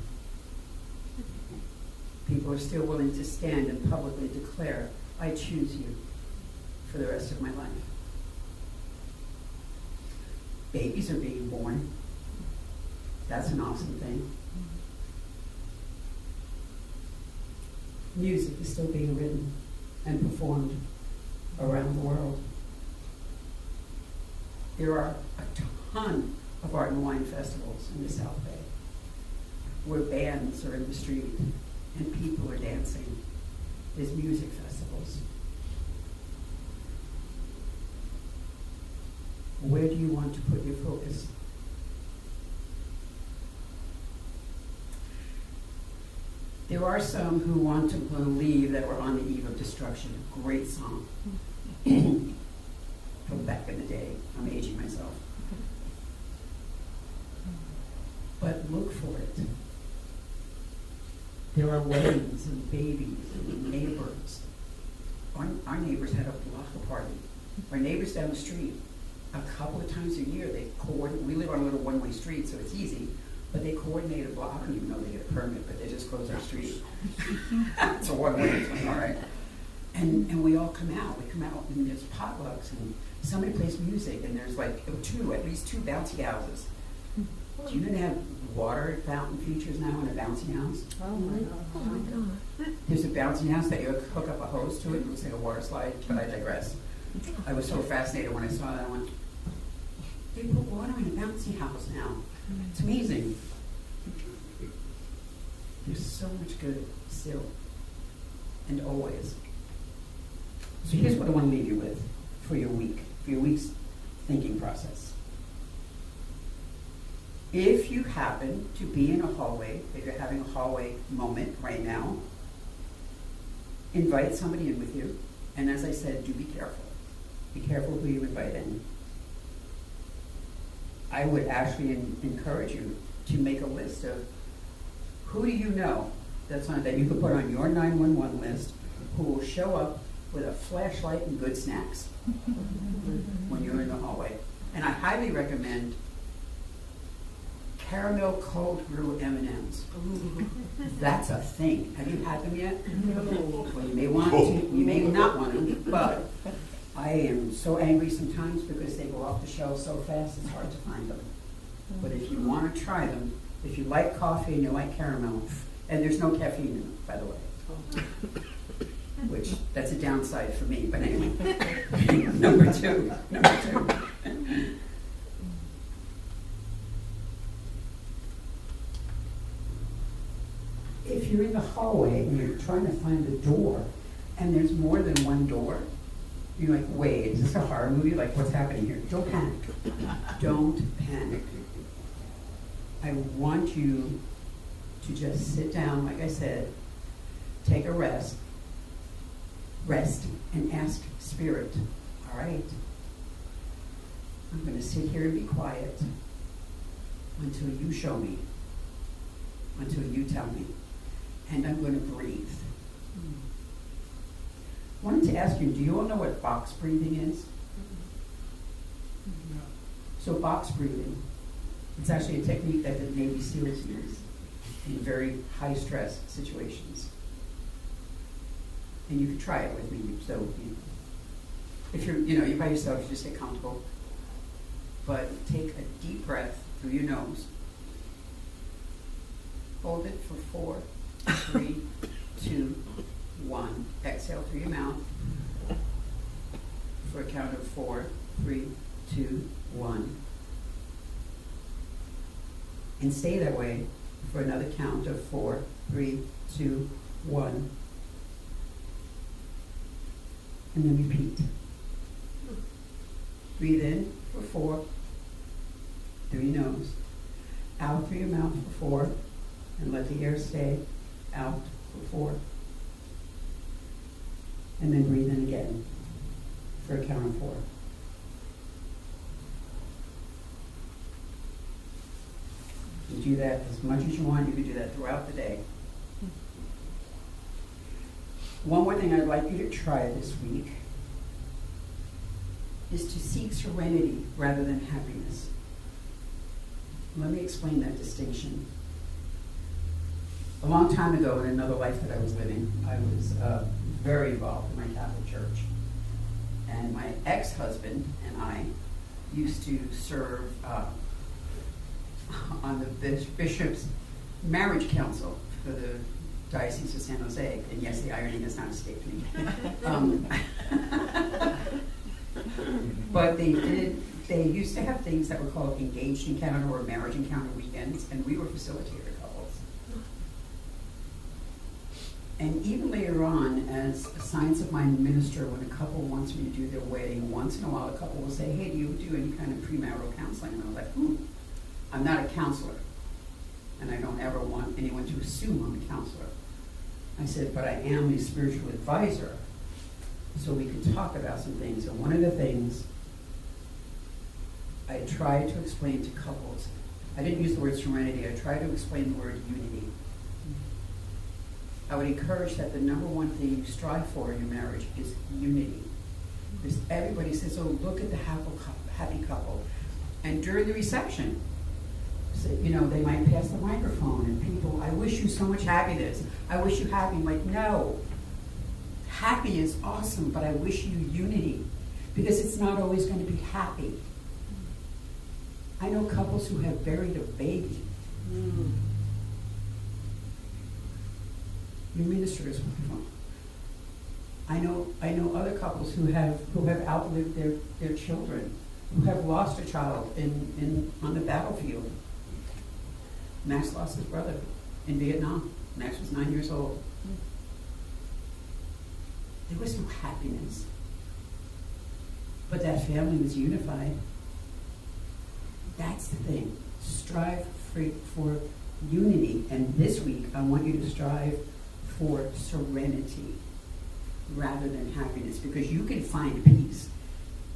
People are still willing to stand and publicly declare, I choose you for the rest of my life. Babies are being born. That's an awesome thing. Music is still being written and performed around the world. There are a ton of art and wine festivals in the South Bay where bands are in the street and people are dancing. There's music festivals. Where do you want to put your focus? There are some who want to believe that we're on the eve of destruction. Great song. From back in the day. I'm aging myself. But look for it. There are weddings and babies and neighbors. Our neighbors had a block party. Our neighbors down the street, a couple of times a year, they coordinate. We live on a little one-way street, so it's easy. But they coordinate a block. I don't even know they get a permit, but they just close our street. It's a one-way, all right. And we all come out. We come out, and there's potlucks, and somebody plays music, and there's like at least two bouncy houses. Do you know they have water fountain features now in a bouncy house? Oh my God. There's a bouncy house that you hook up a hose to it. It looks like a water slide, but I digress. I was so fascinated when I saw that. I went, they put water in a bouncy house now. It's amazing. There's so much good still and always. So here's what I want to leave you with for your week's thinking process. If you happen to be in a hallway, if you're having a hallway moment right now, invite somebody in with you. And as I said, do be careful. Be careful who you invite in. I would actually encourage you to make a list of who do you know that you could put on your 911 list who will show up with a flashlight and good snacks when you're in the hallway. And I highly recommend caramel cold brew M&Ms. That's a thing. Have you had them yet? No. Well, you may want to, you may not want them, but I am so angry sometimes because they go off the shelf so fast it's hard to find them. But if you want to try them, if you like coffee and you like caramel, and there's no caffeine in them, by the way. Which, that's a downside for me, but anyway. Number two. If you're in the hallway and you're trying to find a door, and there's more than one door, you're like, wait, is this a horror movie? Like, what's happening here? Don't panic. Don't panic. I want you to just sit down, like I said, take a rest, and ask Spirit, all right, I'm going to sit here and be quiet until you show me. until you tell me. And I'm going to breathe. I wanted to ask you, do you all know what box breathing is? So box breathing, it's actually a technique that the Navy SEALs use in very high stress situations. And you could try it with me. So if you're by yourself, you just get comfortable. But take a deep breath through your nose. Hold it for 4, 3, 2, 1. Exhale through your mouth for a count of 4, 3, 2, 1. And stay that way for another count of 4, 3, 2, 1. And then repeat. Breathe in for 4 through your nose. Out through your mouth for 4. And let the air stay out for 4. And then breathe in again for a count of 4. You do that as much as you want. You can do that throughout the day. One more thing I'd like you to try this week is to seek serenity rather than happiness. Let me explain that distinction. A long time ago, in another life that I was living, I was very involved in my Catholic church. And my ex-husband and I used to serve on the bishop's marriage council for the Diocese of San Jose. And yes, the irony has not escaped me. But they used to have things that were called engaged encounter or marriage encounter weekends, and we were facilitator couples. And even later on, as a Science of Mind minister, when a couple wants me to do their wedding, once in a while a couple will say, hey, do you do any kind of premarital counseling? And I was like, I'm not a counselor, and I don't ever want anyone to assume I'm a counselor. I said, but I am a spiritual advisor, so we can talk about some things. And one of the things I try to explain to couples, I didn't use the word serenity, I try to explain the word unity. I would encourage that the number one thing you strive for in your marriage is unity. Because everybody says, oh, look at the happy couple. And during the reception, they might pass the microphone and people, I wish you so much happiness. I wish you happy. I'm like, no. Happy is awesome, but I wish you unity. Because it's not always going to be happy. I know couples who have buried a baby. Your minister is wonderful. I know other couples who have outlived their children, who have lost a child on the battlefield. Max lost his brother in Vietnam. Max was 9 years old. There was no happiness. But that family was unified. That's the thing. Strive for unity. And this week, I want you to strive for serenity rather than happiness, because you can find peace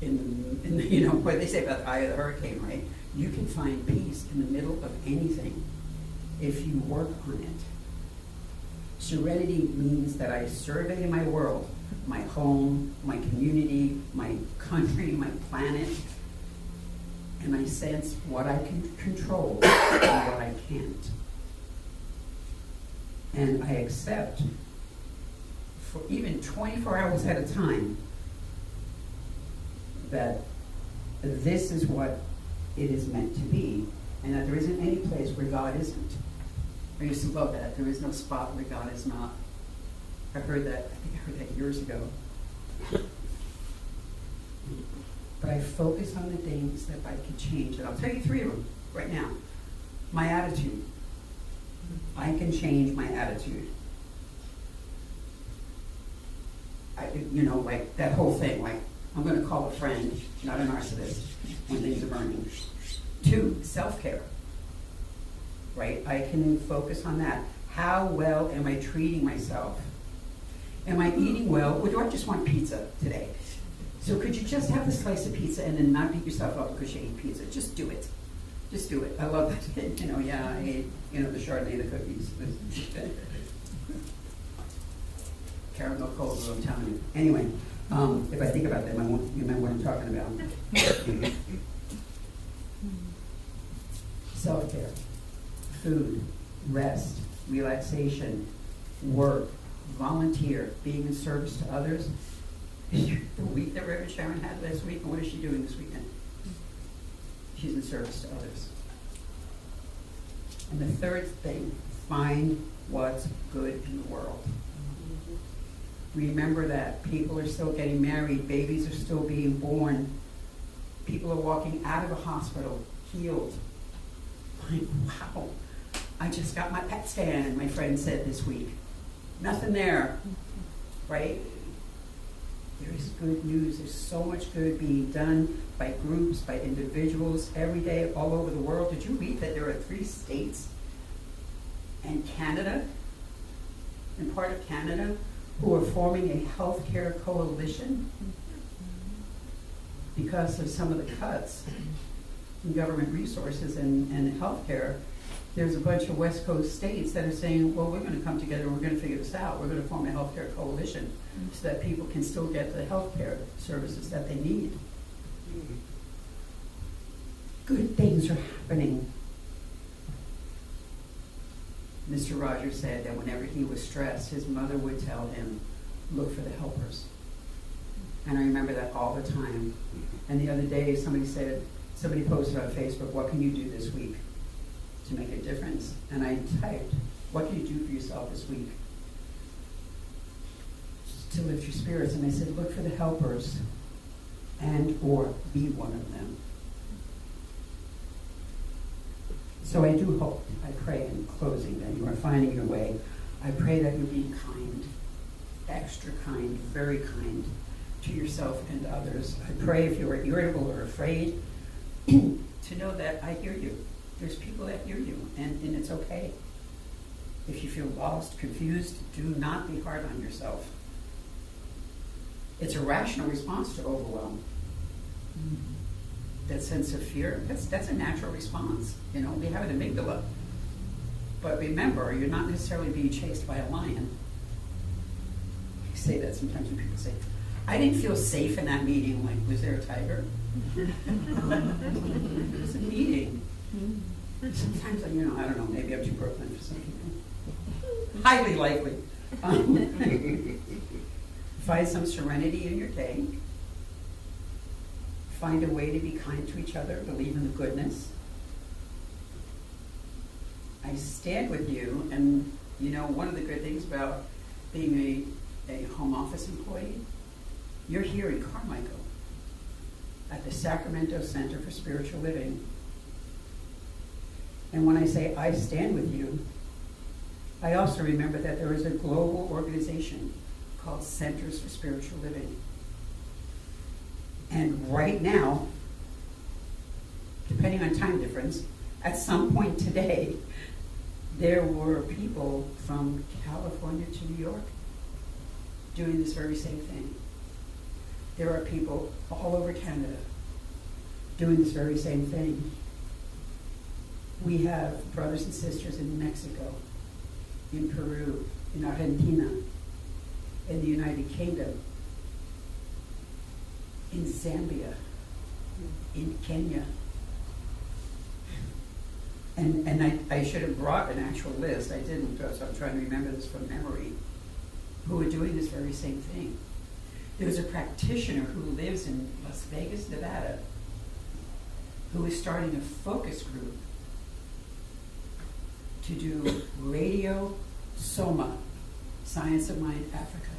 in the what they say about the eye of the hurricane, right? You can find peace in the middle of anything if you work on it. Serenity means that I survey my world, my home, my community, my country, my planet, and I sense what I can control and what I can't. And I accept, for even 24 hours at a time, that this is what it is meant to be, and that there isn't any place where God isn't. I used to love that. There is no spot where God is not. I think I heard that years ago. But I focus on the things that I can change, and I'll tell you 3 of them right now. My attitude. I can change my attitude. Like that whole thing, like I'm going to call a friend, not a narcissist, when things are burning. 2, self-care. Right? I can focus on that. How well am I treating myself? Am I eating well, or do I just want pizza today? So could you just have the slice of pizza and then not beat yourself up because you ate pizza? Just do it. Just do it. I love that. I ate, the Chardonnay, the cookies. Caramel cold, I'm telling you. Anyway, if I think about them, I won't remember what I'm talking about. Self-care, food, rest, relaxation, work, volunteer, being in service to others. The week that Reverend Sharon had last week, and what is she doing this weekend? She's in service to others. And the third thing, find what's good in the world. Remember that people are still getting married, babies are still being born, people are walking out of a hospital healed. Like, wow, I just got my PET scan, my friend said this week. Nothing there, right? There is good news. There's so much good being done by groups, by individuals, every day, all over the world. Did you read that there are 3 states and Canada, and part of Canada, who are forming a healthcare coalition because of some of the cuts in government resources and healthcare? There's a bunch of West Coast states that are saying, well, we're going to come together, we're going to figure this out, we're going to form a healthcare coalition so that people can still get the healthcare services that they need. Good things are happening. Mr. Rogers said that whenever he was stressed, his mother would tell him, look for the helpers. And I remember that all the time. And the other day, somebody posted on Facebook, what can you do this week to make a difference? And I typed, what can you do for yourself this week to lift your spirits? And I said, look for the helpers and or be one of them. So I do hope, I pray in closing, that you are finding your way. I pray that you're being kind, extra kind, very kind to yourself and others. I pray if you are irritable or afraid to know that I hear you. There's people that hear you, and it's okay. If you feel lost, confused, do not be hard on yourself. It's a rational response to overwhelm. That sense of fear, that's a natural response. We have an amygdala. But remember, you're not necessarily being chased by a lion. I say that sometimes when people say, I didn't feel safe in that meeting. Like, was there a tiger? It was a meeting. Sometimes, I don't know, maybe I'm too Brooklyn for some people. Highly likely. Find some serenity in your day. Find a way to be kind to each other. Believe in the goodness. I stand with you, and one of the good things about being a home office employee, you're here in Carmichael at the Sacramento Center for Spiritual Living. And when I say I stand with you, I also remember that there is a global organization called Centers for Spiritual Living. And right now, depending on time difference, at some point today, there were people from California to New York doing this very same thing. There are people all over Canada doing this very same thing. We have brothers and sisters in Mexico, in Peru, in Argentina, in the United Kingdom, in Zambia, in Kenya. And I should have brought an actual list. I didn't, so I'm trying to remember this from memory, who are doing this very same thing. There's a practitioner who lives in Las Vegas, Nevada, who is starting a focus group to do Radio Soma, Science of Mind Africa.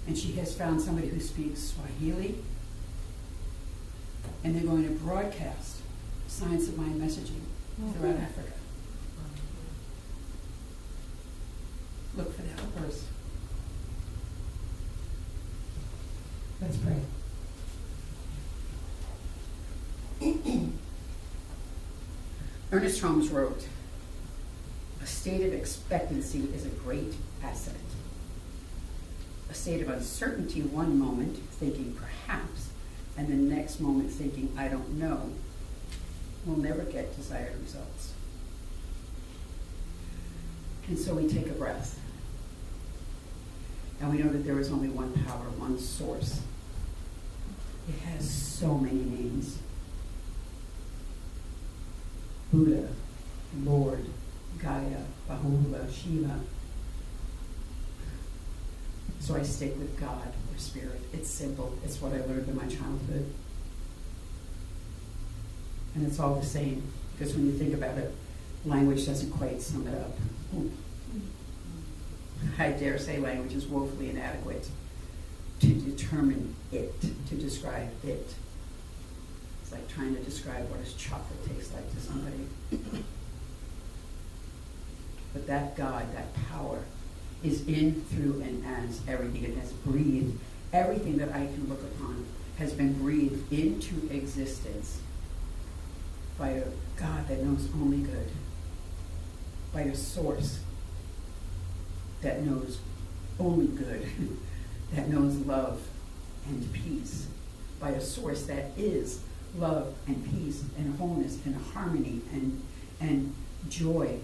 And she has found somebody who speaks Swahili, and they're going to broadcast Science of Mind messaging throughout Africa. Look for the helpers. Let's pray. Ernest Holmes wrote, a state of expectancy is a great asset. A state of uncertainty one moment, thinking perhaps, and the next moment thinking, I don't know, we'll never get desired results. And so we take a breath. And we know that there is only one power, one source. It has so many names. Buddha, Lord, Gaia, Bahula, Shiva. So I stick with God or Spirit. It's simple. It's what I learned in my childhood. And it's all the same, because when you think about it, language doesn't quite sum it up. I dare say language is woefully inadequate to determine it, to describe it. It's like trying to describe what does chocolate taste like to somebody. But that God, that power, is in, through, and as everything. It has breathed. Everything that I can look upon has been breathed into existence by a God that knows only good, by a source that knows only good, that knows love and peace, by a source that is love and peace and wholeness and harmony and joy.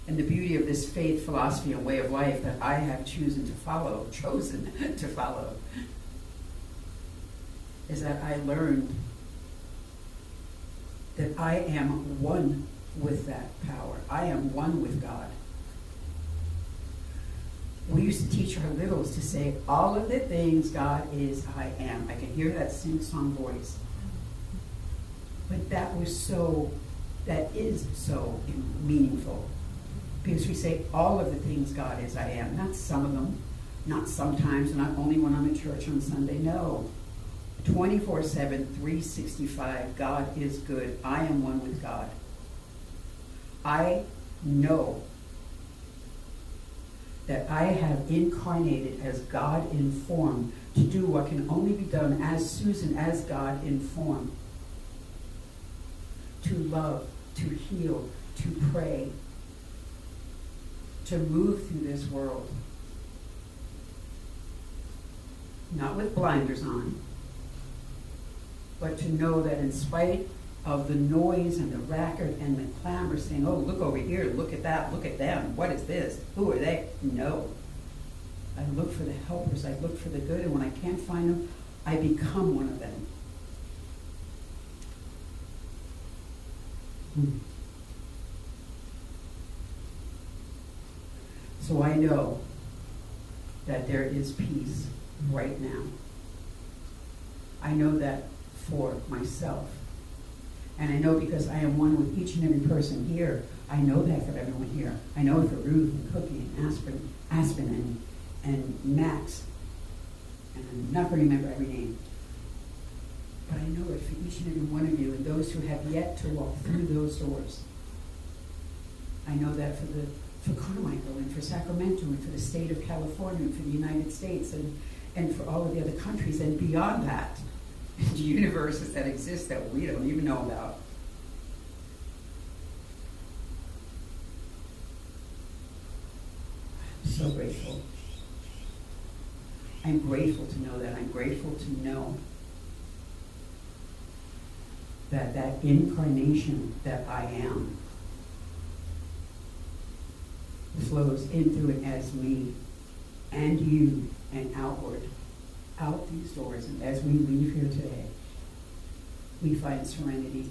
And the beauty of this faith, philosophy, and way of life that I have chosen to follow, is that I learned that I am one with that power. I am one with God. We used to teach our littles to say, all of the things God is, I am. I can hear that sing-song voice. But that is so meaningful. Because we say all of the things God is, I am. Not some of them, not sometimes, not only when I'm in church on Sunday. No. 24/7, 365, God is good. I am one with God. I know that I have incarnated as God in form to do what can only be done as Susan, as God in form. To love, to heal, to pray, to move through this world. Not with blinders on, but to know that in spite of the noise and the racket and the clamor saying, oh, look over here, look at that, look at them, what is this, who are they? No. I look for the helpers, I look for the good, and when I can't find them, I become one of them. So I know that there is peace right now. I know that for myself. And I know because I am one with each and every person here. I know that for everyone here. I know it for Ruth and Cookie and Aspen and Max. And I'm not going to remember every name. But I know it for each and every one of you and those who have yet to walk through those doors. I know that for Carmichael and for Sacramento and for the state of California and for the United States and for all of the other countries and beyond that. The universes that exist that we don't even know about. I'm so grateful. I'm grateful to know that. I'm grateful to know that that incarnation that I am flows in through it as me and you and outward. Out these doors, and as we leave here today, we find serenity,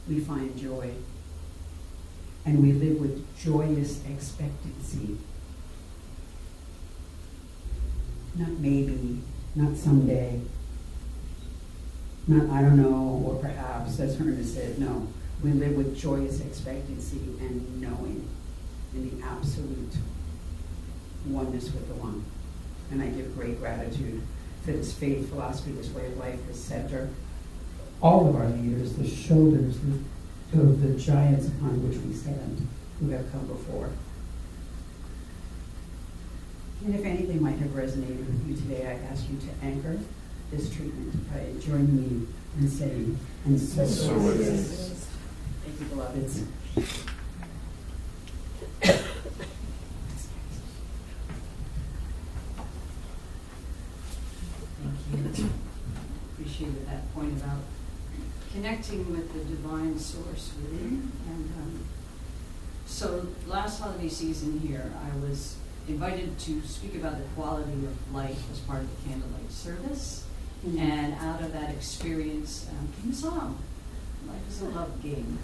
we find joy, and we live with joyous expectancy. Not maybe, not someday, not I don't know, or perhaps, as Herman said, no. We live with joyous expectancy and knowing in the absolute oneness with the one. And I give great gratitude for this faith, philosophy, this way of life, this center. All of our leaders, the shoulders of the giants upon which we stand, who have come before. And if anything might have resonated with you today, I ask you to anchor this treatment by joining me in saying, and so it is. Thank you, beloveds. appreciated that point about connecting with the divine source within. And so last holiday season here, I was invited to speak about the quality of life as part of the candlelight service. And out of that experience came a song, Life is a Love Game.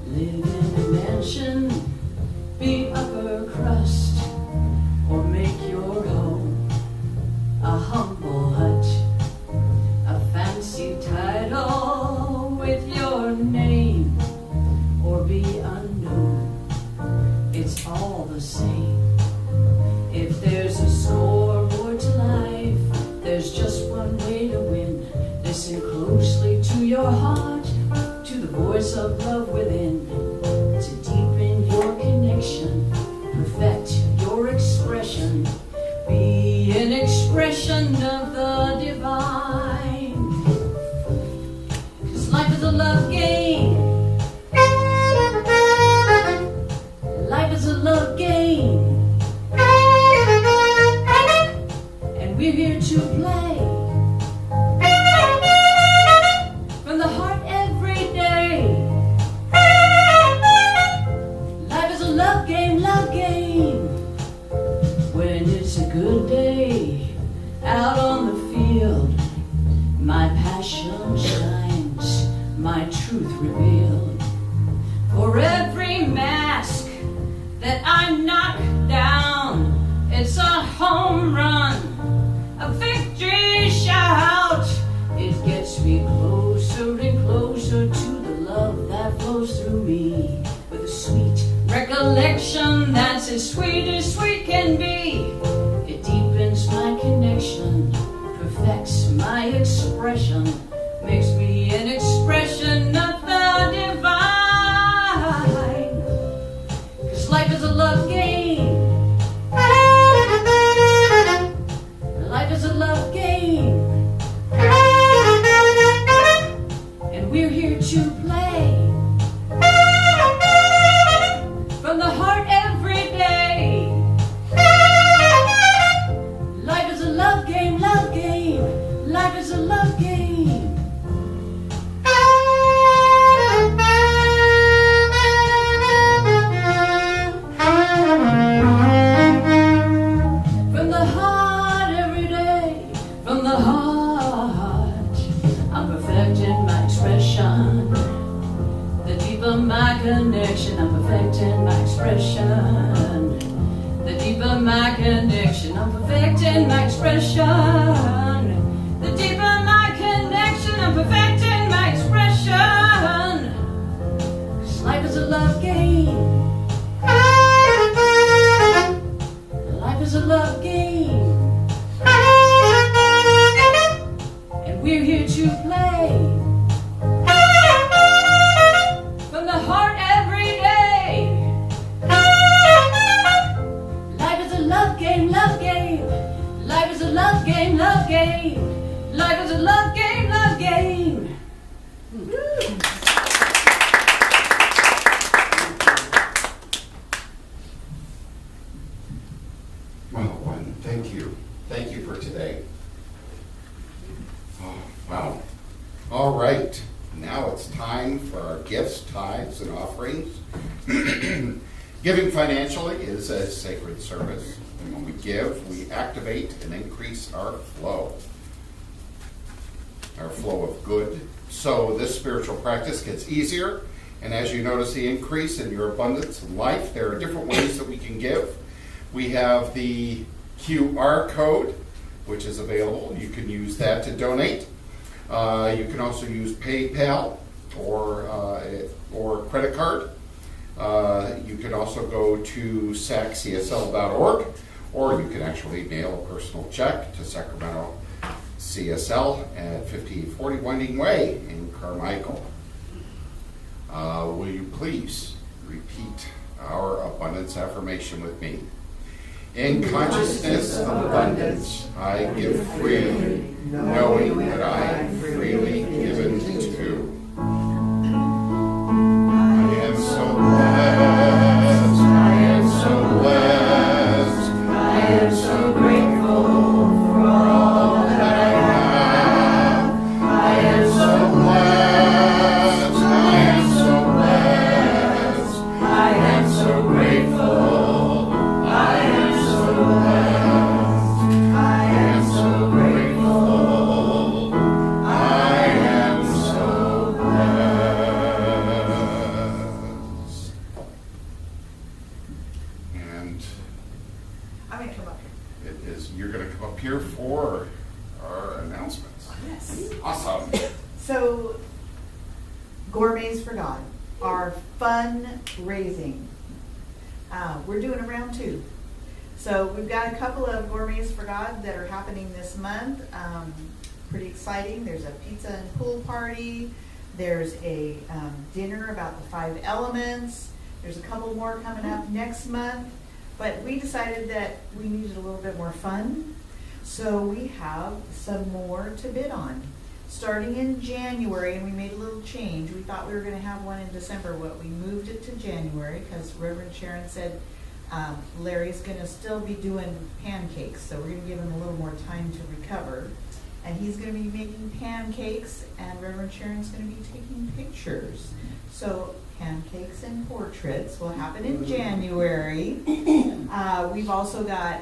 Live in a mansion, be upper crust, or make your home a humble hut, a fancy title with your name, or be unknown, it's all the same. If there's a scoreboard to life, there's just one way to win. Listen closely to your heart, to the voice of love within, to deepen your connection, perfect your expression, be an expression of the divine. 'Cause life is a love game. Life is a love game. And we're here to play. From the heart every day. Life is a love game, love game. When it's a good day out on the field, my passion shines, my truth revealed. For every mask that I knock down, it's a home run, a victory shout. It gets me closer and closer to the love that flows through me, with a sweet recollection that's as sweet can be. It deepens my connection, perfects my expression, makes me an expression of the divine. 'Cause life is a love game. Life is a love game. And we're here to play. From the heart every day. Life is a love game, love game. Life is a love game. From the heart every day. From the heart, I'm perfecting my expression. The deeper my connection, I'm perfecting my expression. The deeper my connection, I'm perfecting my expression. The deeper my connection, I'm perfecting my expression. 'Cause life is a love game. Life is a love game. And we're here to play. From the heart every day. Life is a love game, love game. Life is a love game, love game. Life is a love game, love game. Well, one, thank you. Thank you for today. Oh, wow. All right. Now it's time for our gifts, tithes, and offerings. Giving financially is a sacred service. And when we give, we activate and increase our flow of good. So this spiritual practice gets easier. And as you notice the increase in your abundance in life, there are different ways that we can give. We have the QR code, which is available. You can use that to donate. You can also use PayPal or credit card. You can also go to saccsl.org, or you can actually mail a personal check to Sacramento CSL at 5840 Winding Way in Carmichael. Will you please repeat our abundance affirmation with me? In consciousness of abundance, I give freely, knowing that I am freely given to. So, Gourmets for God, our fundraising. We're doing a round 2. So we've got a couple of Gourmets for God that are happening this month. Pretty exciting. There's a pizza and pool party. There's a dinner about the 5 elements. There's a couple more coming up next month. But we decided that we needed a little bit more fun. So we have some more to bid on. Starting in January, and we made a little change. We thought we were going to have one in December, but we moved it to January because Reverend Sharon said Larry's going to still be doing pancakes, so we're going to give him a little more time to recover. And he's going to be making pancakes, and Reverend Sharon's going to be taking pictures. So pancakes and portraits will happen in January. We've also got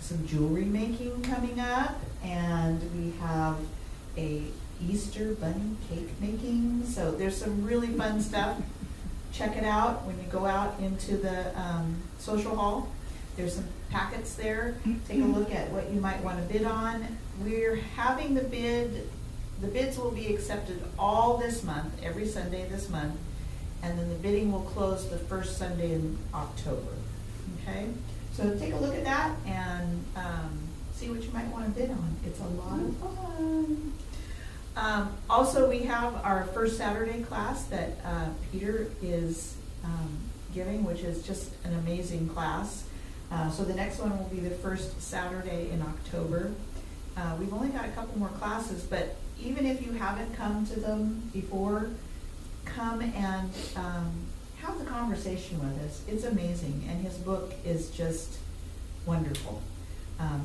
some jewelry making coming up, and we have a Easter bunny cake making. So there's some really fun stuff. Check it out when you go out into the social hall. There's some packets there. Take a look at what you might want to bid on. We're having the bids will be accepted all this month, every Sunday this month, and then the bidding will close the first Sunday in October. Okay? So take a look at that and see what you might want to bid on. It's a lot of fun. Also, we have our first Saturday class that Peter is giving, which is just an amazing class. So the next one will be the first Saturday in October. We've only got a couple more classes, but even if you haven't come to them before, come and have the conversation with us. It's amazing, and his book is just wonderful.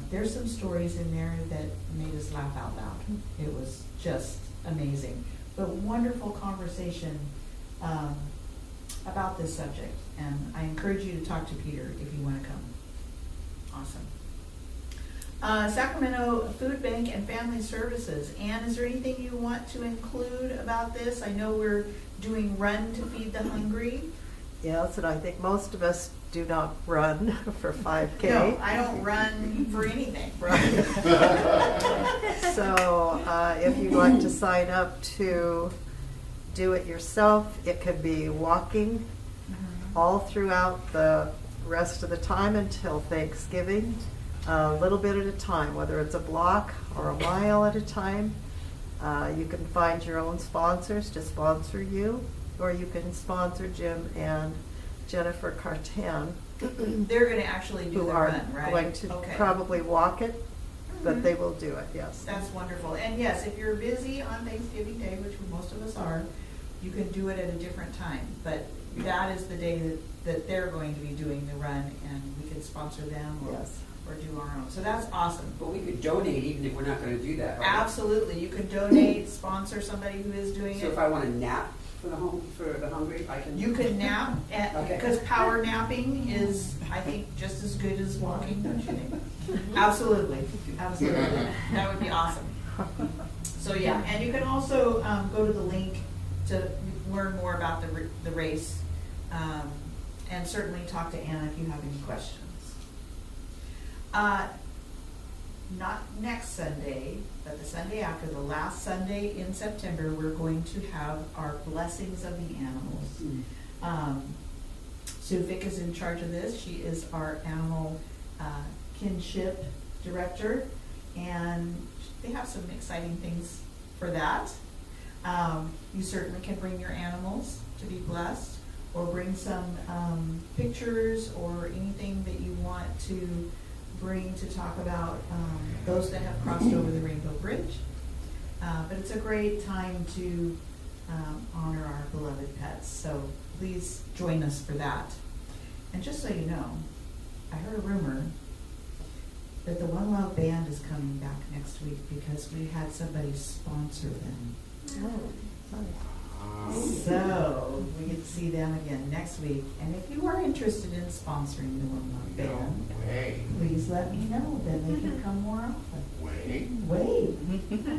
There's some stories in there that made us laugh out loud. It was just amazing. But wonderful conversation about this subject. And I encourage you to talk to Peter if you want to come. Awesome. Sacramento Food Bank and Family Services. Ann, is there anything you want to include about this? I know we're doing Run to Feed the Hungry. Yes, and I think most of us do not run for 5K. No, I don't run for anything. Right. So if you'd like to sign up to do it yourself, it could be walking all throughout the rest of the time until Thanksgiving, a little bit at a time, whether it's a block or a mile at a time. You can find your own sponsors to sponsor you, or you can sponsor Jim and Jennifer Cartan. They're going to actually do who the are run, right? going to Okay. probably walk it, but they will do it, yes. That's wonderful. And yes, if you're busy on Thanksgiving Day, which most of us are, you can do it at a different time. But that is the day that they're going to be doing the run, and we can sponsor them or do our own. So that's awesome. But we could donate even if we're not going to do that, right? Absolutely. You can donate, sponsor somebody who is doing So it. if I want to nap for the hungry, I can. You can nap, Okay. because power napping is, I think, just as good as walking, don't you think? Absolutely, absolutely. That would be awesome. So yeah, and you can also go to the link to learn more about the race, and certainly talk to Anna if you have any questions. Not next Sunday, but the Sunday after, the last Sunday in September, we're going to have our Blessings of the Animals. Sue Fick is in charge of this. She is our animal kinship director, and they have some exciting things for that. You certainly can bring your animals to be blessed, or bring some pictures or anything that you want to bring to talk about those that have crossed over the Rainbow Bridge. But it's a great time to honor our beloved pets. So please join us for that. And just so you know, I heard a rumor that the One Love Band is coming back next week because we had somebody sponsor them. So we get to see them again next week. And if you are interested in sponsoring the One Love Band, please let me know. Then they can come more often. Wait.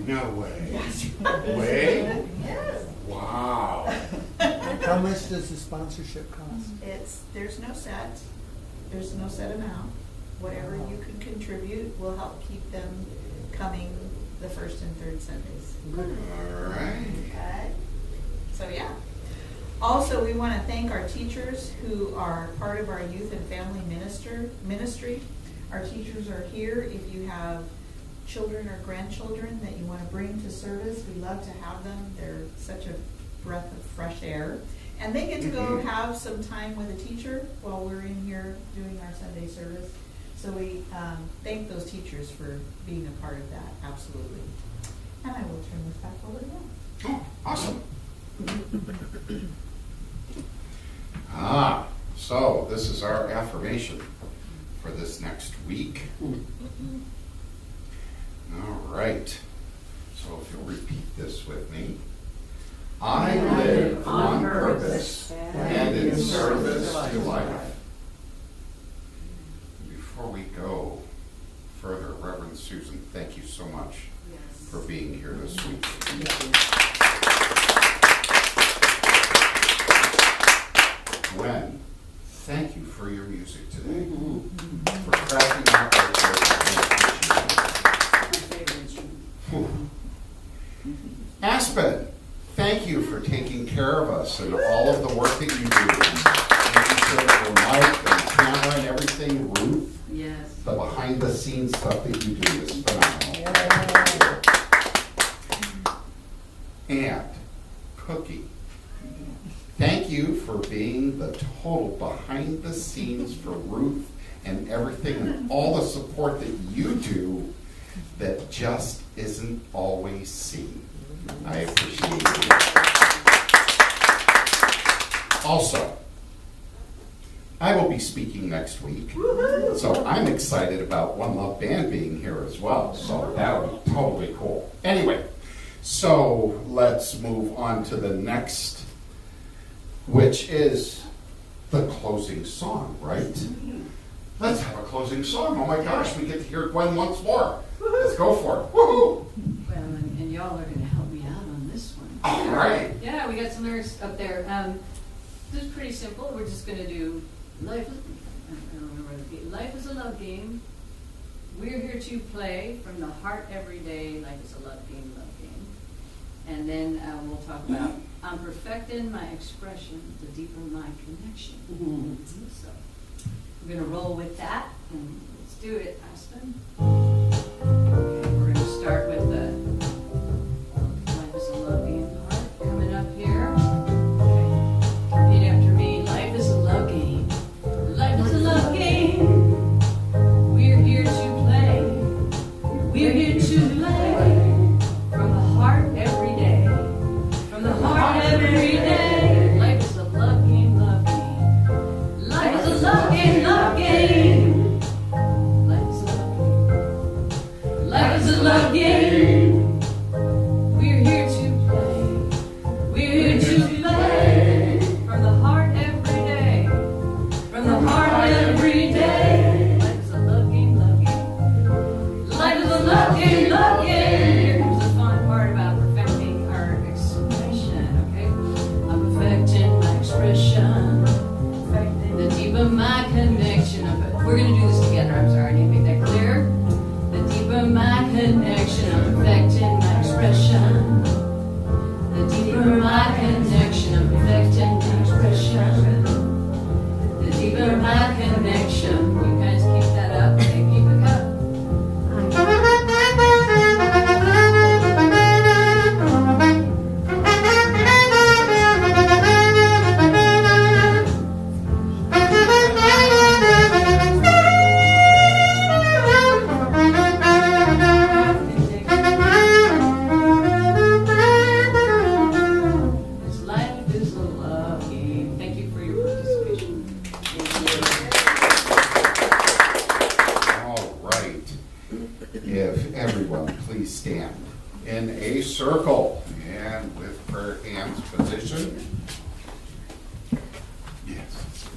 No way. Yes. Way? Yes. Wow. How much does the sponsorship cost? There's no set amount. Whatever you can contribute will help keep them coming the first and third Sundays. All right. Okay. So yeah. Also, we want to thank our teachers who are part of our youth and family ministry. Our teachers are here. If you have children or grandchildren that you want to bring to service, we love to have them. They're such a breath of fresh air. And they get to go have some time with a teacher while we're in here doing our Sunday service. So we thank those teachers for being a part of that, absolutely. And I will turn this back over to them. Oh, awesome. So this is our affirmation for this next week. All right. So if you'll repeat this with me. I live on purpose and in service to life. Before we go further, Reverend Susan, thank you so much for being here this week. Gwen, thank you for your music today. For crafting out our Aspen, thank you for taking care of us and all of the work that you do. Making sure that we're mic and camera and everything. Ruth, Yes. the behind the scenes stuff that you do is phenomenal. And Cookie, thank you for being the total behind the scenes for Ruth and everything and all the support that you do that just isn't always seen. I appreciate it. Also, I will be speaking next week, so I'm excited about One Love Band being here as well, so that'll be totally cool. Anyway, so let's move on to the next, which is the closing song, right? Let's have a closing song. Oh my gosh, we get to hear Gwen once more. Let's go for it. Woohoo! Well, and y'all are going to help me out on this one. All right. Yeah, we got some lyrics up there. This is pretty simple. We're just going to do life is, I don't remember the beat. Life is a love game. We're here to play from the heart every day. Life is a love game, love game. And then we'll talk about I'm perfecting my expression, the deeper my connection. So we're going to roll with that, and let's do it, Aspen. Okay, we're going to start with the Life is a Love Game part coming up here. Okay, repeat after me. Life is a love game. Life is a love game. We're here to play. We're here to play. From the heart every day. From the heart every day. Life is a love game, love game. Life is a love game, love game. Life is a love game. Life is a love game. We're here to play. We're here to play. From the heart every day. From the heart every day. Life is a love game, love game. Life is a love game, love game. Here comes the fun part about perfecting our expression, okay? I'm perfecting my expression. The deeper my connection. We're going to do this together. I'm sorry, I didn't make that clear. The deeper my connection, I'm perfecting my expression. The deeper my connection, I'm perfecting my expression. The deeper my connection. You guys keep that up. Okay, keep it up. This life is a love game. Thank you for your participation. All right. If everyone please stand in a circle and with prayer hands position. Yes.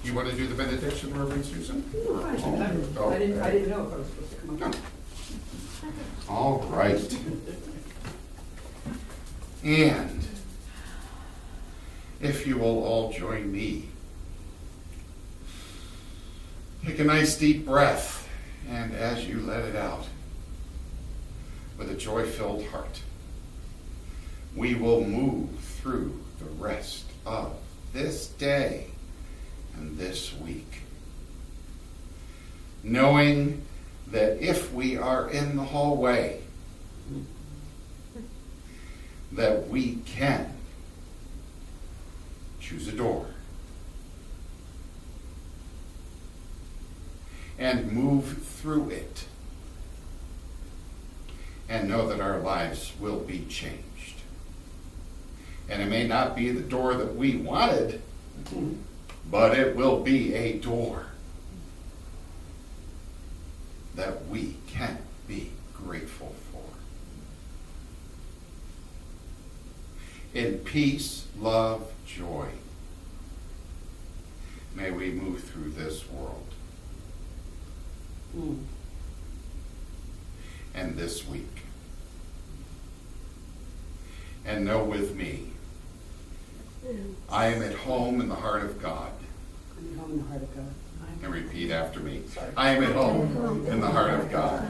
You want to do the benediction, Reverend Susan? I didn't know if I was supposed to come up. All right. And if you will all join me, take a nice deep breath, and as you let it out, with a joy-filled heart. We will move through the rest of this day and this week, knowing that if we are in the hallway, that we can choose a door and move through it and know that our lives will be changed. And it may not be the door that we wanted, but it will be a door that we can be grateful for. In peace, love, joy, may we move through this world and this week. And know with me, I am at home in the heart of God. I'm home in the heart of God. And repeat after me. I am at home in the heart of God.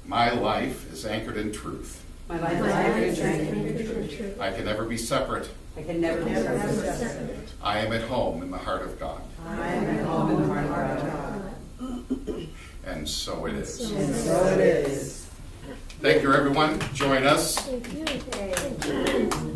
My life is anchored in truth. My life is anchored in truth. I can never be separate. I can never be separate. I am at home in the heart of God. I am at home in the heart of God. And so it is. And so it is. Thank you, everyone. Join us. Thank you.